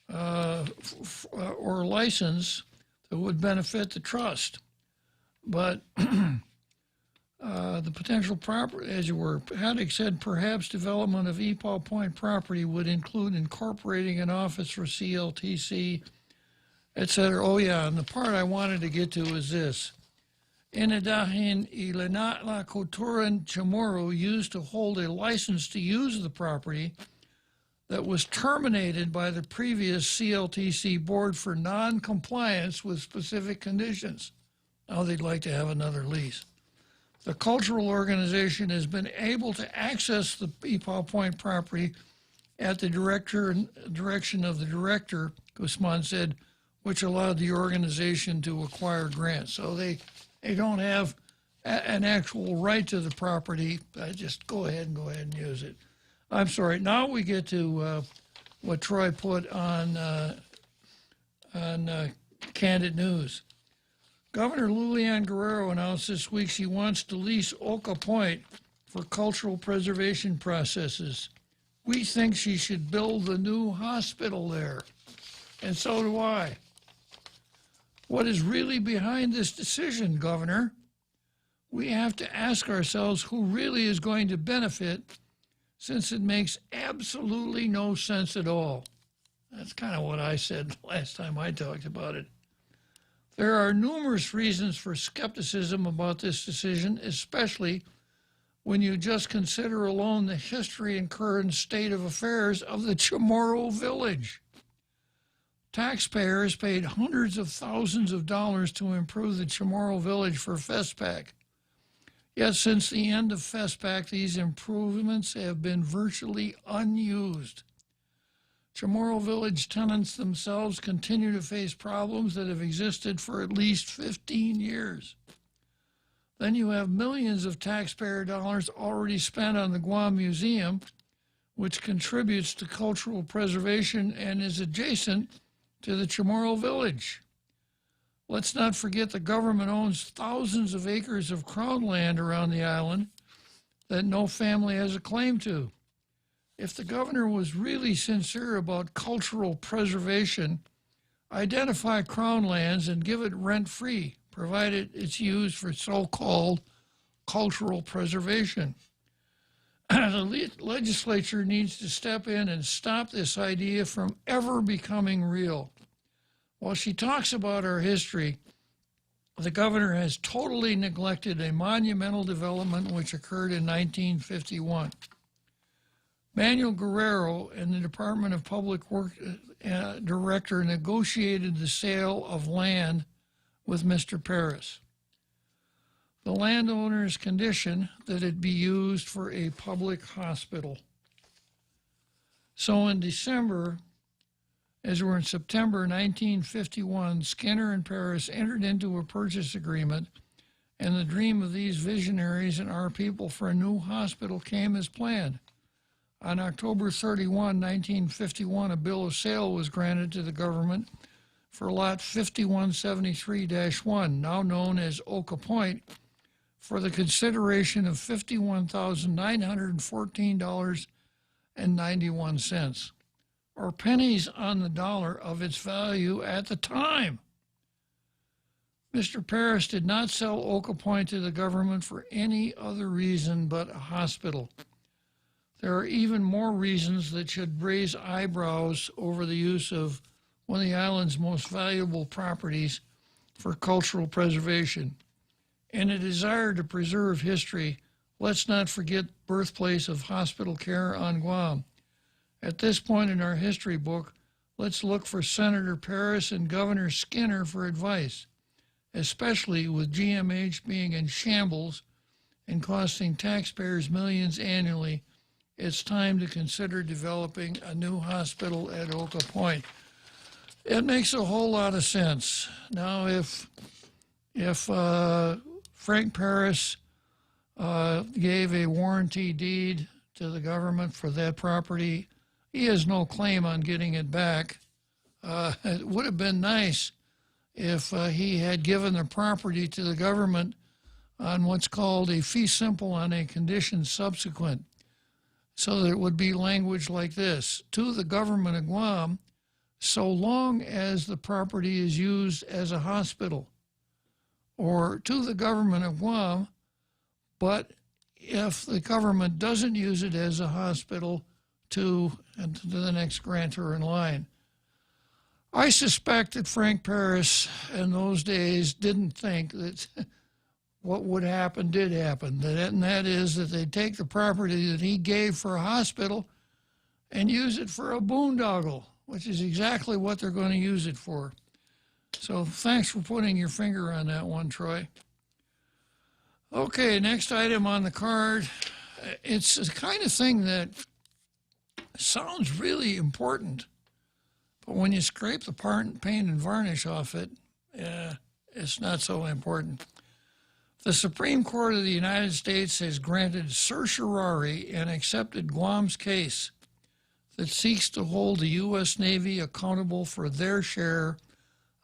or a license that would benefit the trust, but the potential property, as you were, Haddock said, perhaps development of Epaw Point property would include incorporating an office for CLTC, et cetera. Oh yeah, and the part I wanted to get to is this. Inadahin Ilanatla Koturan Chamorro used to hold a license to use the property that was terminated by the previous CLTC board for non-compliance with specific conditions. Now they'd like to have another lease. The cultural organization has been able to access the Epaw Point property at the direction of the director, Guzman said, which allowed the organization to acquire grants. So they don't have an actual right to the property. Just go ahead and use it. I'm sorry. Now we get to what Troy put on Candid News. Governor Lulian Guerrero announced this week she wants to lease Oka Point for cultural preservation processes. We think she should build a new hospital there, and so do I. What is really behind this decision, Governor? We have to ask ourselves who really is going to benefit, since it makes absolutely no sense at all. That's kind of what I said last time I talked about it. There are numerous reasons for skepticism about this decision, especially when you just consider alone the history and current state of affairs of the Chamorro village. Taxpayers paid hundreds of thousands of dollars to improve the Chamorro village for FESPAC. Yet since the end of FESPAC, these improvements have been virtually unused. Chamorro village tenants themselves continue to face problems that have existed for at least 15 years. Then you have millions of taxpayer dollars already spent on the Guam Museum, which contributes to cultural preservation and is adjacent to the Chamorro village. Let's not forget the government owns thousands of acres of crown land around the island that no family has a claim to. If the governor was really sincere about cultural preservation, identify crown lands and give it rent-free, provided it's used for so-called cultural preservation. The legislature needs to step in and stop this idea from ever becoming real. While she talks about our history, the governor has totally neglected a monumental development which occurred in 1951. Manuel Guerrero and the Department of Public Works director negotiated the sale of land with Mr. Paris. The landowner's condition that it be used for a public hospital. So in December, as we're in September 1951, Skinner and Paris entered into a purchase agreement, and the dream of these visionaries and our people for a new hospital came as planned. On October 31, 1951, a bill of sale was granted to the government for lot 5173-1, now known as Oka Point, for the consideration of $51,914.91, or pennies on the dollar of its value at the time. Mr. Paris did not sell Oka Point to the government for any other reason but a hospital. There are even more reasons that should raise eyebrows over the use of one of the island's most valuable properties for cultural preservation. In a desire to preserve history, let's not forget birthplace of hospital care on Guam. At this point in our history book, let's look for Senator Paris and Governor Skinner for advice, especially with GMH being in shambles and costing taxpayers millions annually. It's time to consider developing a new hospital at Oka Point. It makes a whole lot of sense. Now, if Frank Paris gave a warranty deed to the government for that property, he has no claim on getting it back. It would have been nice if he had given the property to the government on what's called a fee simple on a condition subsequent, so that it would be language like this: to the government of Guam, so long as the property is used as a hospital, or to the government of Guam, but if the government doesn't use it as a hospital, to the next grantor in line. I suspect that Frank Paris in those days didn't think that what would happen did happen, and that is that they'd take the property that he gave for a hospital and use it for a boondoggle, which is exactly what they're going to use it for. So thanks for putting your finger on that one, Troy. Okay, next item on the card. It's the kind of thing that sounds really important, but when you scrape the paint and varnish off it, it's not so important. The Supreme Court of the United States has granted certiorari and accepted Guam's case that seeks to hold the U.S. Navy accountable for their share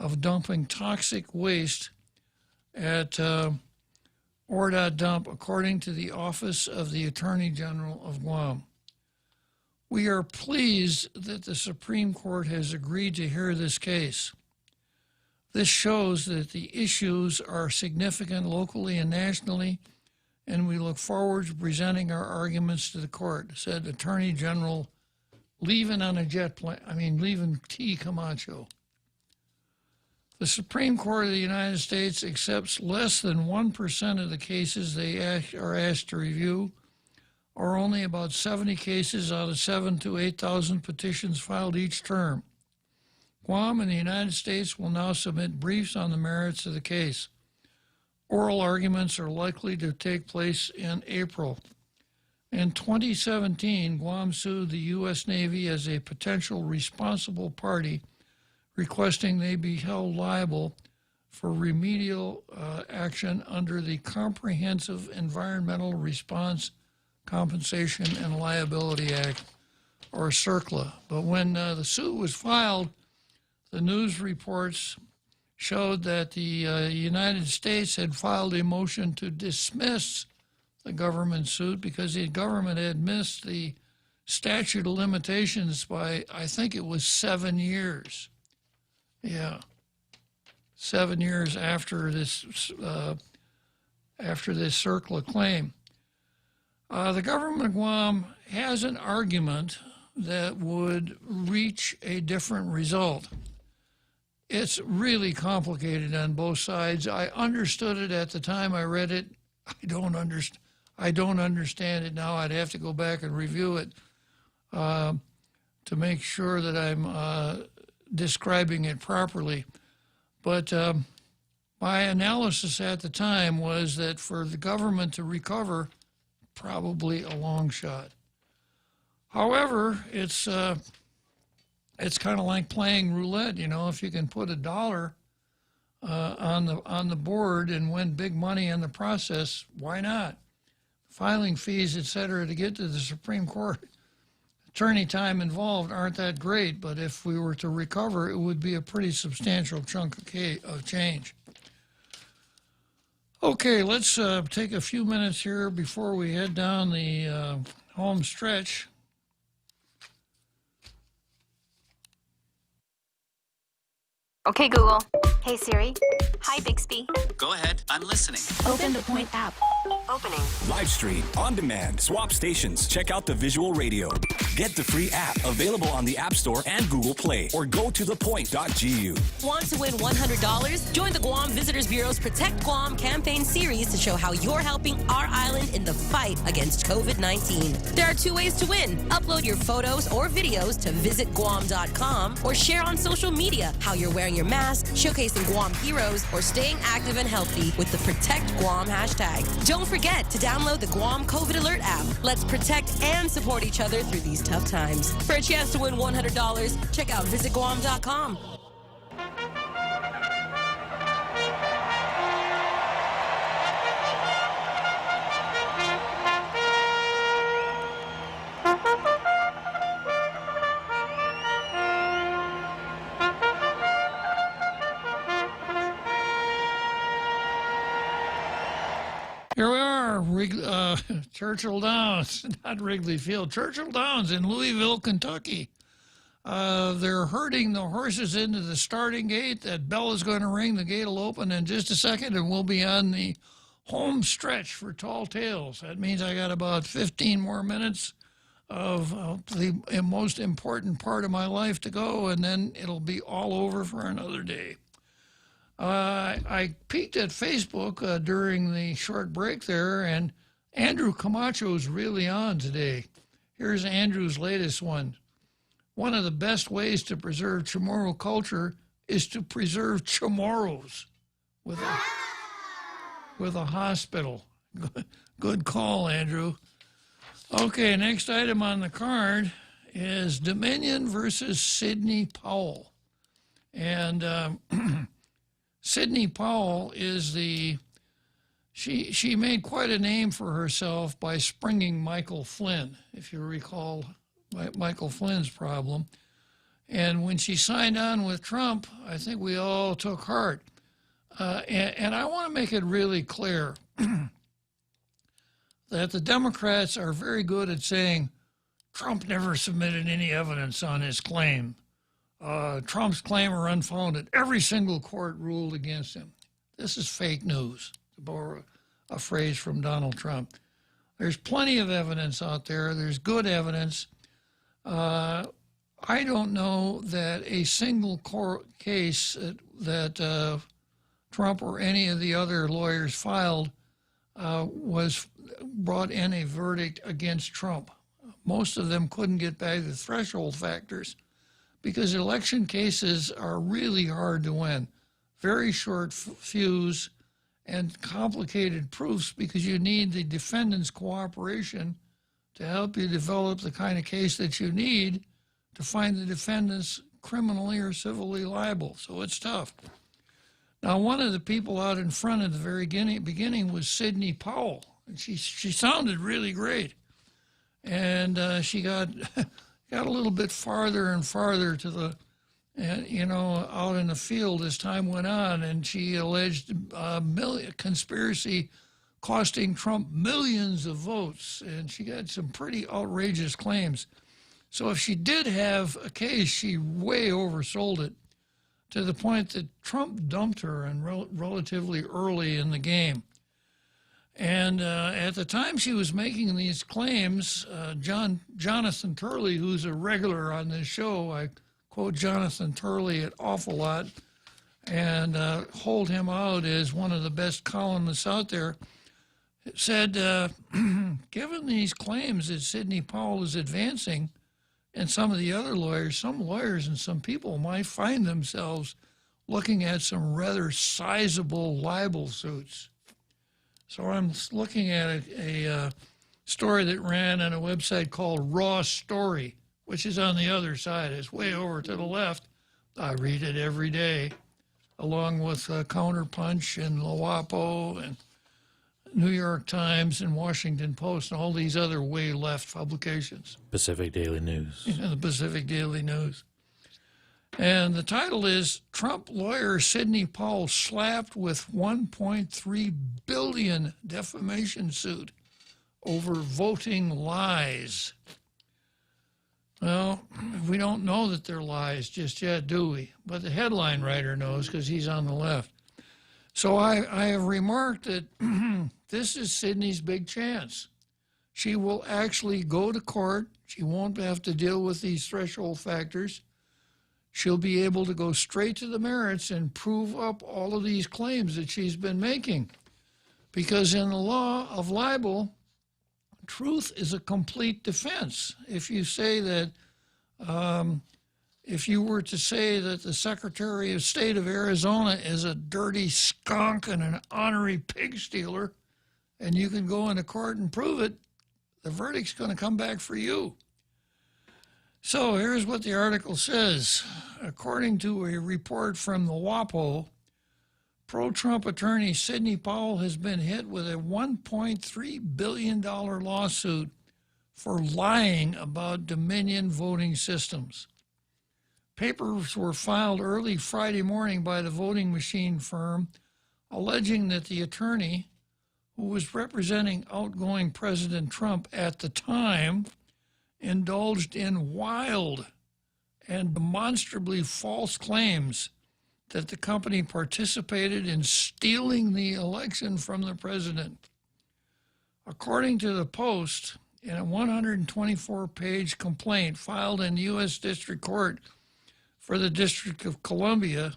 of dumping toxic waste at Ordot Dump, according to the Office of the Attorney General of Guam. We are pleased that the Supreme Court has agreed to hear this case. This shows that the issues are significant locally and nationally, and we look forward to presenting our arguments to the court, said Attorney General leaving T. Camacho. The Supreme Court of the United States accepts less than 1% of the cases they are asked to review, or only about 70 cases out of 7,000 to 8,000 petitions filed each term. Guam and the United States will now submit briefs on the merits of the case. Oral arguments are likely to take place in April. In 2017, Guam sued the U.S. Navy as a potential responsible party, requesting they be held liable for remedial action under the Comprehensive Environmental Response, Compensation, and Liability Act, or CERCLA. But when the suit was filed, the news reports showed that the United States had filed a motion to dismiss the government suit because the government had missed the statute of limitations by, I think it was 7 years. Yeah, 7 years after this CERCLA claim. The government of Guam has an argument that would reach a different result. It's really complicated on both sides. I understood it at the time I read it. I don't understand it now. I'd have to go back and review it to make sure that I'm describing it properly. But my analysis at the time was that for the government to recover, probably a long shot. However, it's kind of like playing roulette. You know, if you can put $1 on the board and win big money in the process, why not? Filing fees, et cetera, to get to the Supreme Court, attorney time involved aren't that great, but if we were to recover, it would be a pretty substantial chunk of change. Okay, let's take a few minutes here before we head down the home stretch. Okay, Google. Hey, Siri. Hi, Bixby. Go ahead. I'm listening. Open the Point app. Opening. Live stream, on demand, swap stations, check out the visual radio. Get the free app available on the App Store and Google Play, or go to thepoint.gu. Want to win $100? Join the Guam Visitors Bureau's Protect Guam campaign series to show how you're helping our island in the fight against COVID-19. There are 2 ways to win. Upload your photos or videos to visitguam.com, or share on social media how you're wearing your mask, showcasing Guam heroes, or staying active and healthy with the Protect Guam hashtag. Don't forget to download the Guam COVID Alert app. Let's protect and support each other through these tough times. For a chance to win $100, check out visitguam.com. Here we are, Churchill Downs, not Wrigley Field, Churchill Downs in Louisville, Kentucky. They're herding the horses into the starting gate. That bell is going to ring. The gate will open in just a second, and we'll be on the home stretch for Tall Tales. That means I got about 15 more minutes of the most important part of my life to go, and then it'll be all over for another day. I peeked at Facebook during the short break there, and Andrew Camacho's really on today. Here's Andrew's latest one. One of the best ways to preserve Chamorro culture is to preserve Chamorros with a hospital. Good call, Andrew. Okay, next item on the card is Dominion versus Sidney Powell. And Sidney Powell is she made quite a name for herself by springing Michael Flynn, if you recall Michael Flynn's problem. And when she signed on with Trump, I think we all took heart. And I want to make it really clear that the Democrats are very good at saying Trump never submitted any evidence on his claim. Trump's claim are unfounded. Every single court ruled against him. This is fake news, to borrow a phrase from Donald Trump. There's plenty of evidence out there. There's good evidence. I don't know that a single court case that Trump or any of the other lawyers filed was brought in a verdict against Trump. Most of them couldn't get by the threshold factors because election cases are really hard to win. Very short fuse and complicated proofs because you need the defendant's cooperation to help you develop the kind of case that you need to find the defendants criminally or civilly liable. So it's tough. Now, one of the people out in front at the very beginning was Sidney Powell. And she sounded really great. And she got a little bit farther and farther to the, out in the field as time went on. And she alleged conspiracy costing Trump millions of votes. And she got some pretty outrageous claims. So if she did have a case, she way oversold it to the point that Trump dumped her and relatively early in the game. And at the time she was making these claims, Jonathan Turley, who's a regular on this show, I quote Jonathan Turley an awful lot and hold him out as one of the best columnists out there, said, given these claims that Sidney Powell is advancing, and some of the other lawyers, some lawyers and some people might find themselves looking at some rather sizable libel suits. So I'm looking at a story that ran on a website called Raw Story, which is on the other side. It's way over to the left. I read it every day, along with Counterpunch and LaWapo and New York Times and Washington Post and all these other way left publications. Pacific Daily News. Yeah, the Pacific Daily News. And the title is Trump lawyer Sidney Powell slapped with $1.3 billion defamation suit over voting lies. Well, we don't know that they're lies just yet, do we? But the headline writer knows because he's on the left. So I have remarked that this is Sidney's big chance. She will actually go to court. She won't have to deal with these threshold factors. She'll be able to go straight to the merits and prove up all of these claims that she's been making. Because in the law of libel, truth is a complete defense. If you say that, if you were to say that the Secretary of State of Arizona is a dirty skunk and an ornery pig stealer, and you can go into court and prove it, the verdict's going to come back for you. So here's what the article says. According to a report from the WAPO, pro-Trump attorney Sidney Powell has been hit with a $1.3 billion lawsuit for lying about Dominion voting systems. Papers were filed early Friday morning by the voting machine firm alleging that the attorney, who was representing outgoing President Trump at the time, indulged in wild and demonstrably false claims that the company participated in stealing the election from the president. According to the Post, in a 124-page complaint filed in U.S. District Court for the District of Columbia,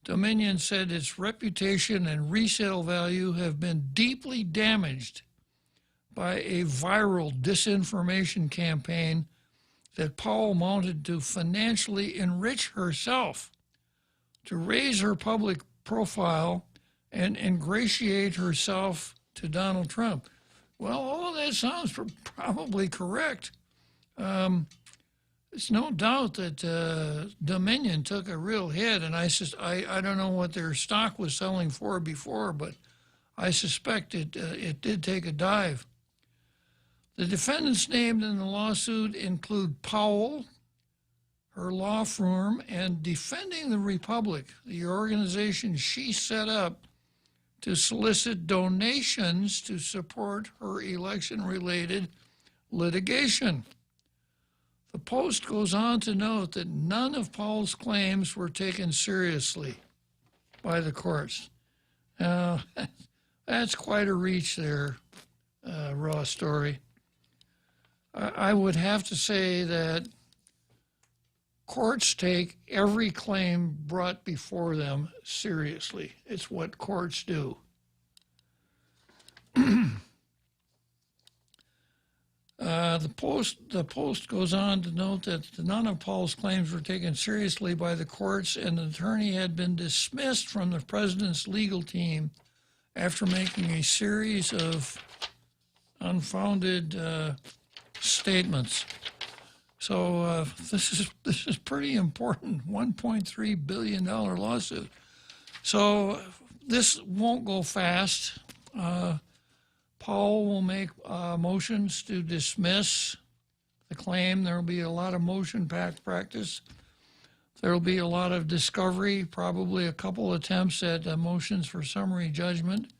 Dominion said its reputation and resale value have been deeply damaged by a viral disinformation campaign that Powell mounted to financially enrich herself, to raise her public profile and ingratiate herself to Donald Trump. Well, all of that sounds probably correct. It's no doubt that Dominion took a real hit, and I don't know what their stock was selling for before, but I suspect it did take a dive. The defendants named in the lawsuit include Powell, her law firm, and Defending the Republic, the organization she set up to solicit donations to support her election-related litigation. The Post goes on to note that none of Powell's claims were taken seriously by the courts. That's quite a reach there, raw story. I would have to say that courts take every claim brought before them seriously. It's what courts do. The Post goes on to note that none of Powell's claims were taken seriously by the courts, and the attorney had been dismissed from the president's legal team after making a series of unfounded statements. So this is pretty important, $1.3 billion lawsuit. So this won't go fast. Powell will make motions to dismiss the claim. There will be a lot of motion-packed practice. There will be a lot of discovery, probably a couple attempts at motions for summary judgment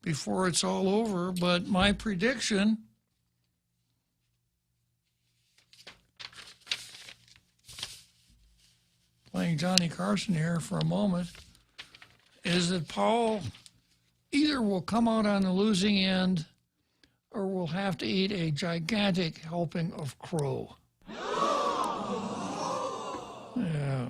before it's all over. But my prediction, playing Johnny Carson here for a moment, is that Powell either will come out on the losing end or will have to eat a gigantic helping of crow. Yeah.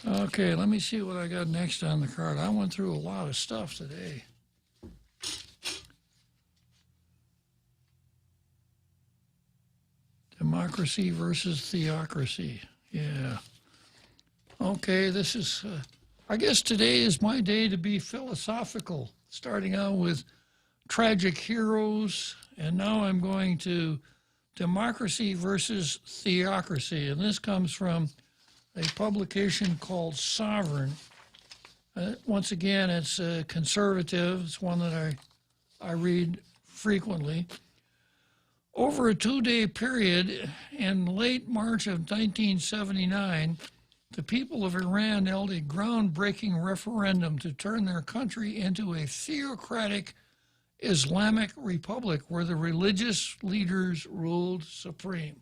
Okay, let me see what I got next on the card. I went through a lot of stuff today. Democracy versus theocracy. Yeah. Okay, this is, I guess today is my day to be philosophical, starting out with tragic heroes, and now I'm going to democracy versus theocracy. And this comes from a publication called Sovereign. Once again, it's conservative. It's one that I read frequently. Over a 2-day period in late March of 1979, the people of Iran held a groundbreaking referendum to turn their country into a theocratic Islamic republic where the religious leaders ruled supreme.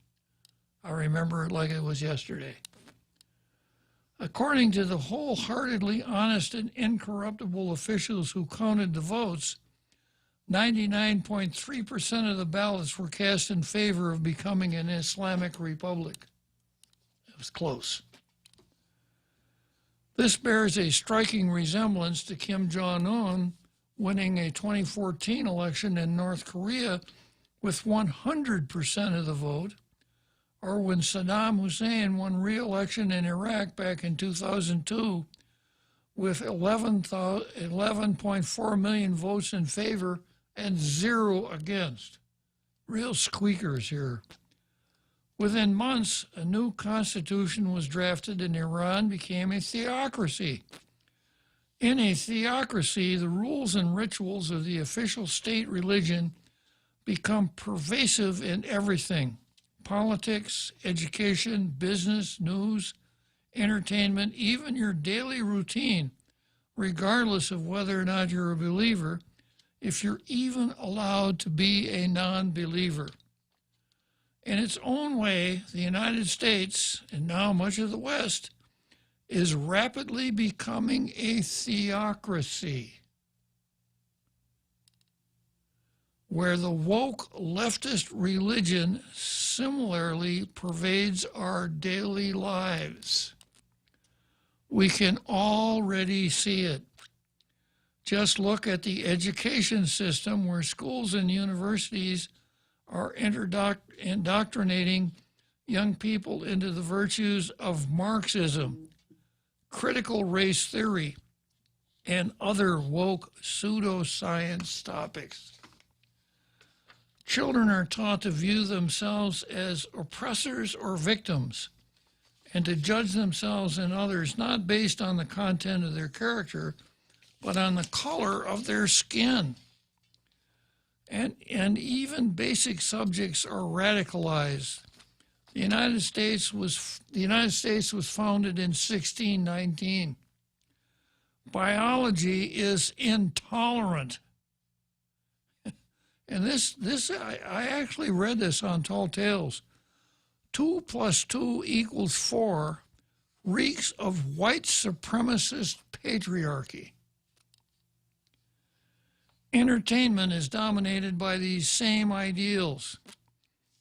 I remember it like it was yesterday. According to the wholeheartedly honest and incorruptible officials who counted the votes, 99.3% of the ballots were cast in favor of becoming an Islamic republic. It was close. This bears a striking resemblance to Kim Jong-un winning a 2014 election in North Korea with 100% of the vote, or when Saddam Hussein won re-election in Iraq back in 2002 with 11.4 million votes in favor and 0 against. Real squeakers here. Within months, a new constitution was drafted and Iran became a theocracy. In a theocracy, the rules and rituals of the official state religion become pervasive in everything: politics, education, business, news, entertainment, even your daily routine, regardless of whether or not you're a believer, if you're even allowed to be a non-believer. In its own way, the United States, and now much of the West, is rapidly becoming a theocracy, where the woke leftist religion similarly pervades our daily lives. We can already see it. Just look at the education system where schools and universities are indoctrinating young people into the virtues of Marxism, critical race theory, and other woke pseudoscience topics. Children are taught to view themselves as oppressors or victims and to judge themselves and others not based on the content of their character, but on the color of their skin. And even basic subjects are radicalized. The United States was founded in 1619. Biology is intolerant. And I actually read this on Tall Tales. 2 + 2 = 4 reeks of white supremacist patriarchy. Entertainment is dominated by these same ideals.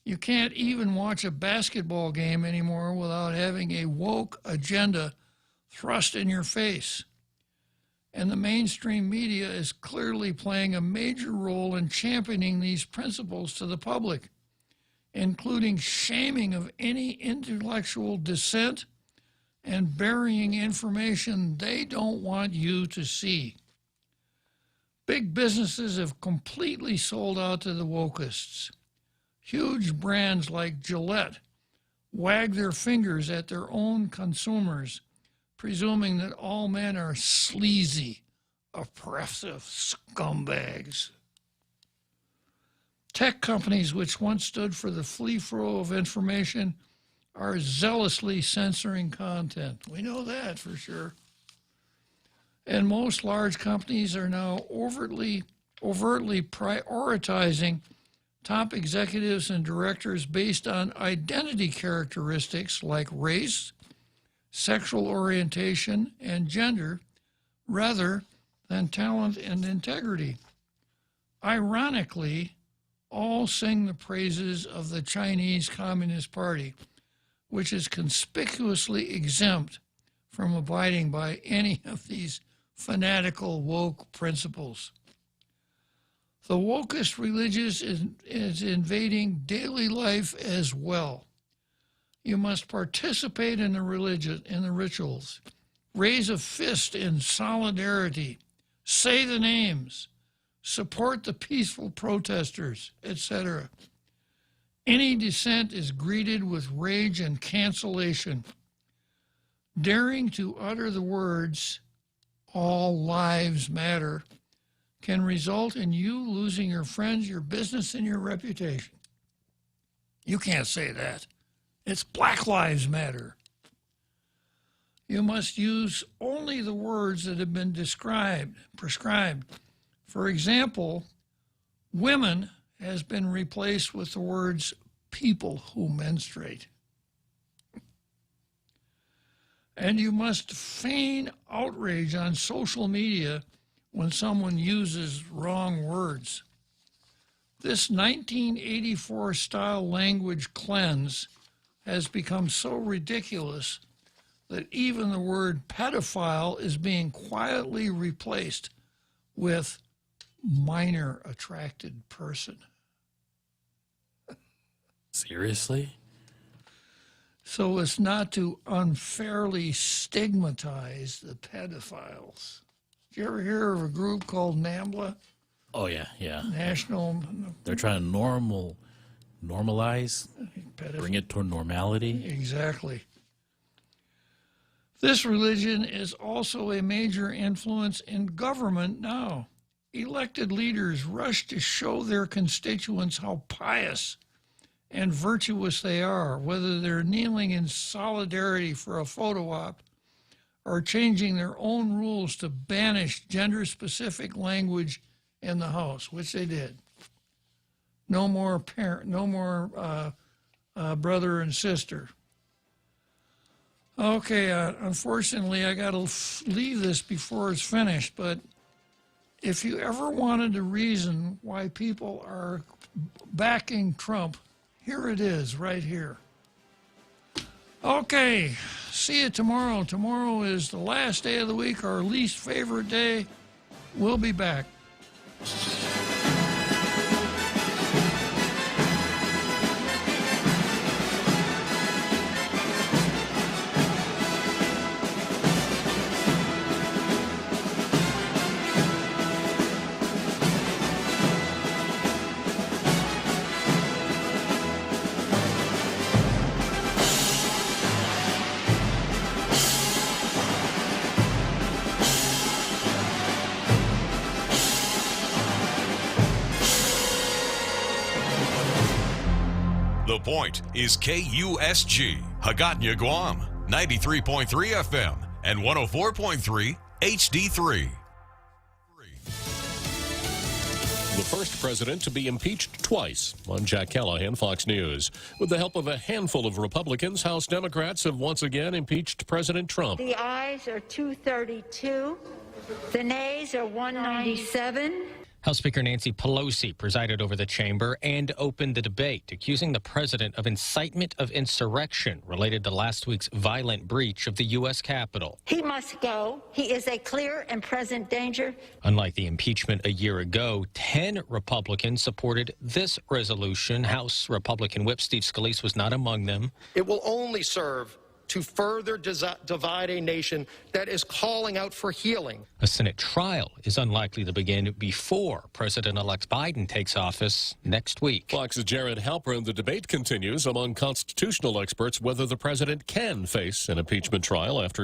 You can't even watch a basketball game anymore without having a woke agenda thrust in your face. And the mainstream media is clearly playing a major role in championing these principles to the public, including shaming of any intellectual dissent and burying information they don't want you to see. Big businesses have completely sold out to the wokeists. Huge brands like Gillette wag their fingers at their own consumers, presuming that all men are sleazy, oppressive scumbags. Tech companies, which once stood for the free flow of information, are zealously censoring content. We know that for sure. And most large companies are now overtly prioritizing top executives and directors based on identity characteristics like race, sexual orientation, and gender, rather than talent and integrity. Ironically, all sing the praises of the Chinese Communist Party, which is conspicuously exempt from abiding by any of these fanatical woke principles. The wokest religion is invading daily life as well. You must participate in the rituals, raise a fist in solidarity, say the names, support the peaceful protesters, etc. Any dissent is greeted with rage and cancellation. Daring to utter the words, "All lives matter," can result in you losing your friends, your business, and your reputation. You can't say that. It's Black Lives Matter. You must use only the words that have been prescribed. For example, women has been replaced with the words people who menstruate. And you must feign outrage on social media when someone uses wrong words. This 1984 style language cleanse has become so ridiculous that even the word pedophile is being quietly replaced with minor attracted person. Seriously? So as not to unfairly stigmatize the pedophiles. Did you ever hear of a group called NAMBLA? Oh, yeah, yeah. National... They're trying to normalize, bring it toward normality. Exactly. This religion is also a major influence in government now. Elected leaders rush to show their constituents how pious and virtuous they are, whether they're kneeling in solidarity for a photo op or changing their own rules to banish gender-specific language in the House, which they did. No more brother and sister. Okay, unfortunately, I got to leave this before it's finished, but if you ever wanted a reason why people are backing Trump, here it is, right here. Okay, see you tomorrow. Tomorrow is the last day of the week, our least favorite day. We'll be back. The Point is KUSG, Hagåtña, Guam, 93.3 FM and 104.3 HD3. The first president to be impeached twice. I'm Jack Callahan, Fox News. With the help of a handful of Republicans, House Democrats have once again impeached President Trump. The ayes are 232. The nays are 197. House Speaker Nancy Pelosi presided over the chamber and opened the debate, accusing the president of incitement of insurrection related to last week's violent breach of the U.S. Capitol. He must go. He is a clear and present danger. Unlike the impeachment a year ago, 10 Republicans supported this resolution. House Republican Whip Steve Scalise was not among them. It will only serve to further divide a nation that is calling out for healing. A Senate trial is unlikely to begin before President-elect Biden takes office next week. Fox's Jared Halpern. The debate continues among constitutional experts whether the president can face an impeachment trial after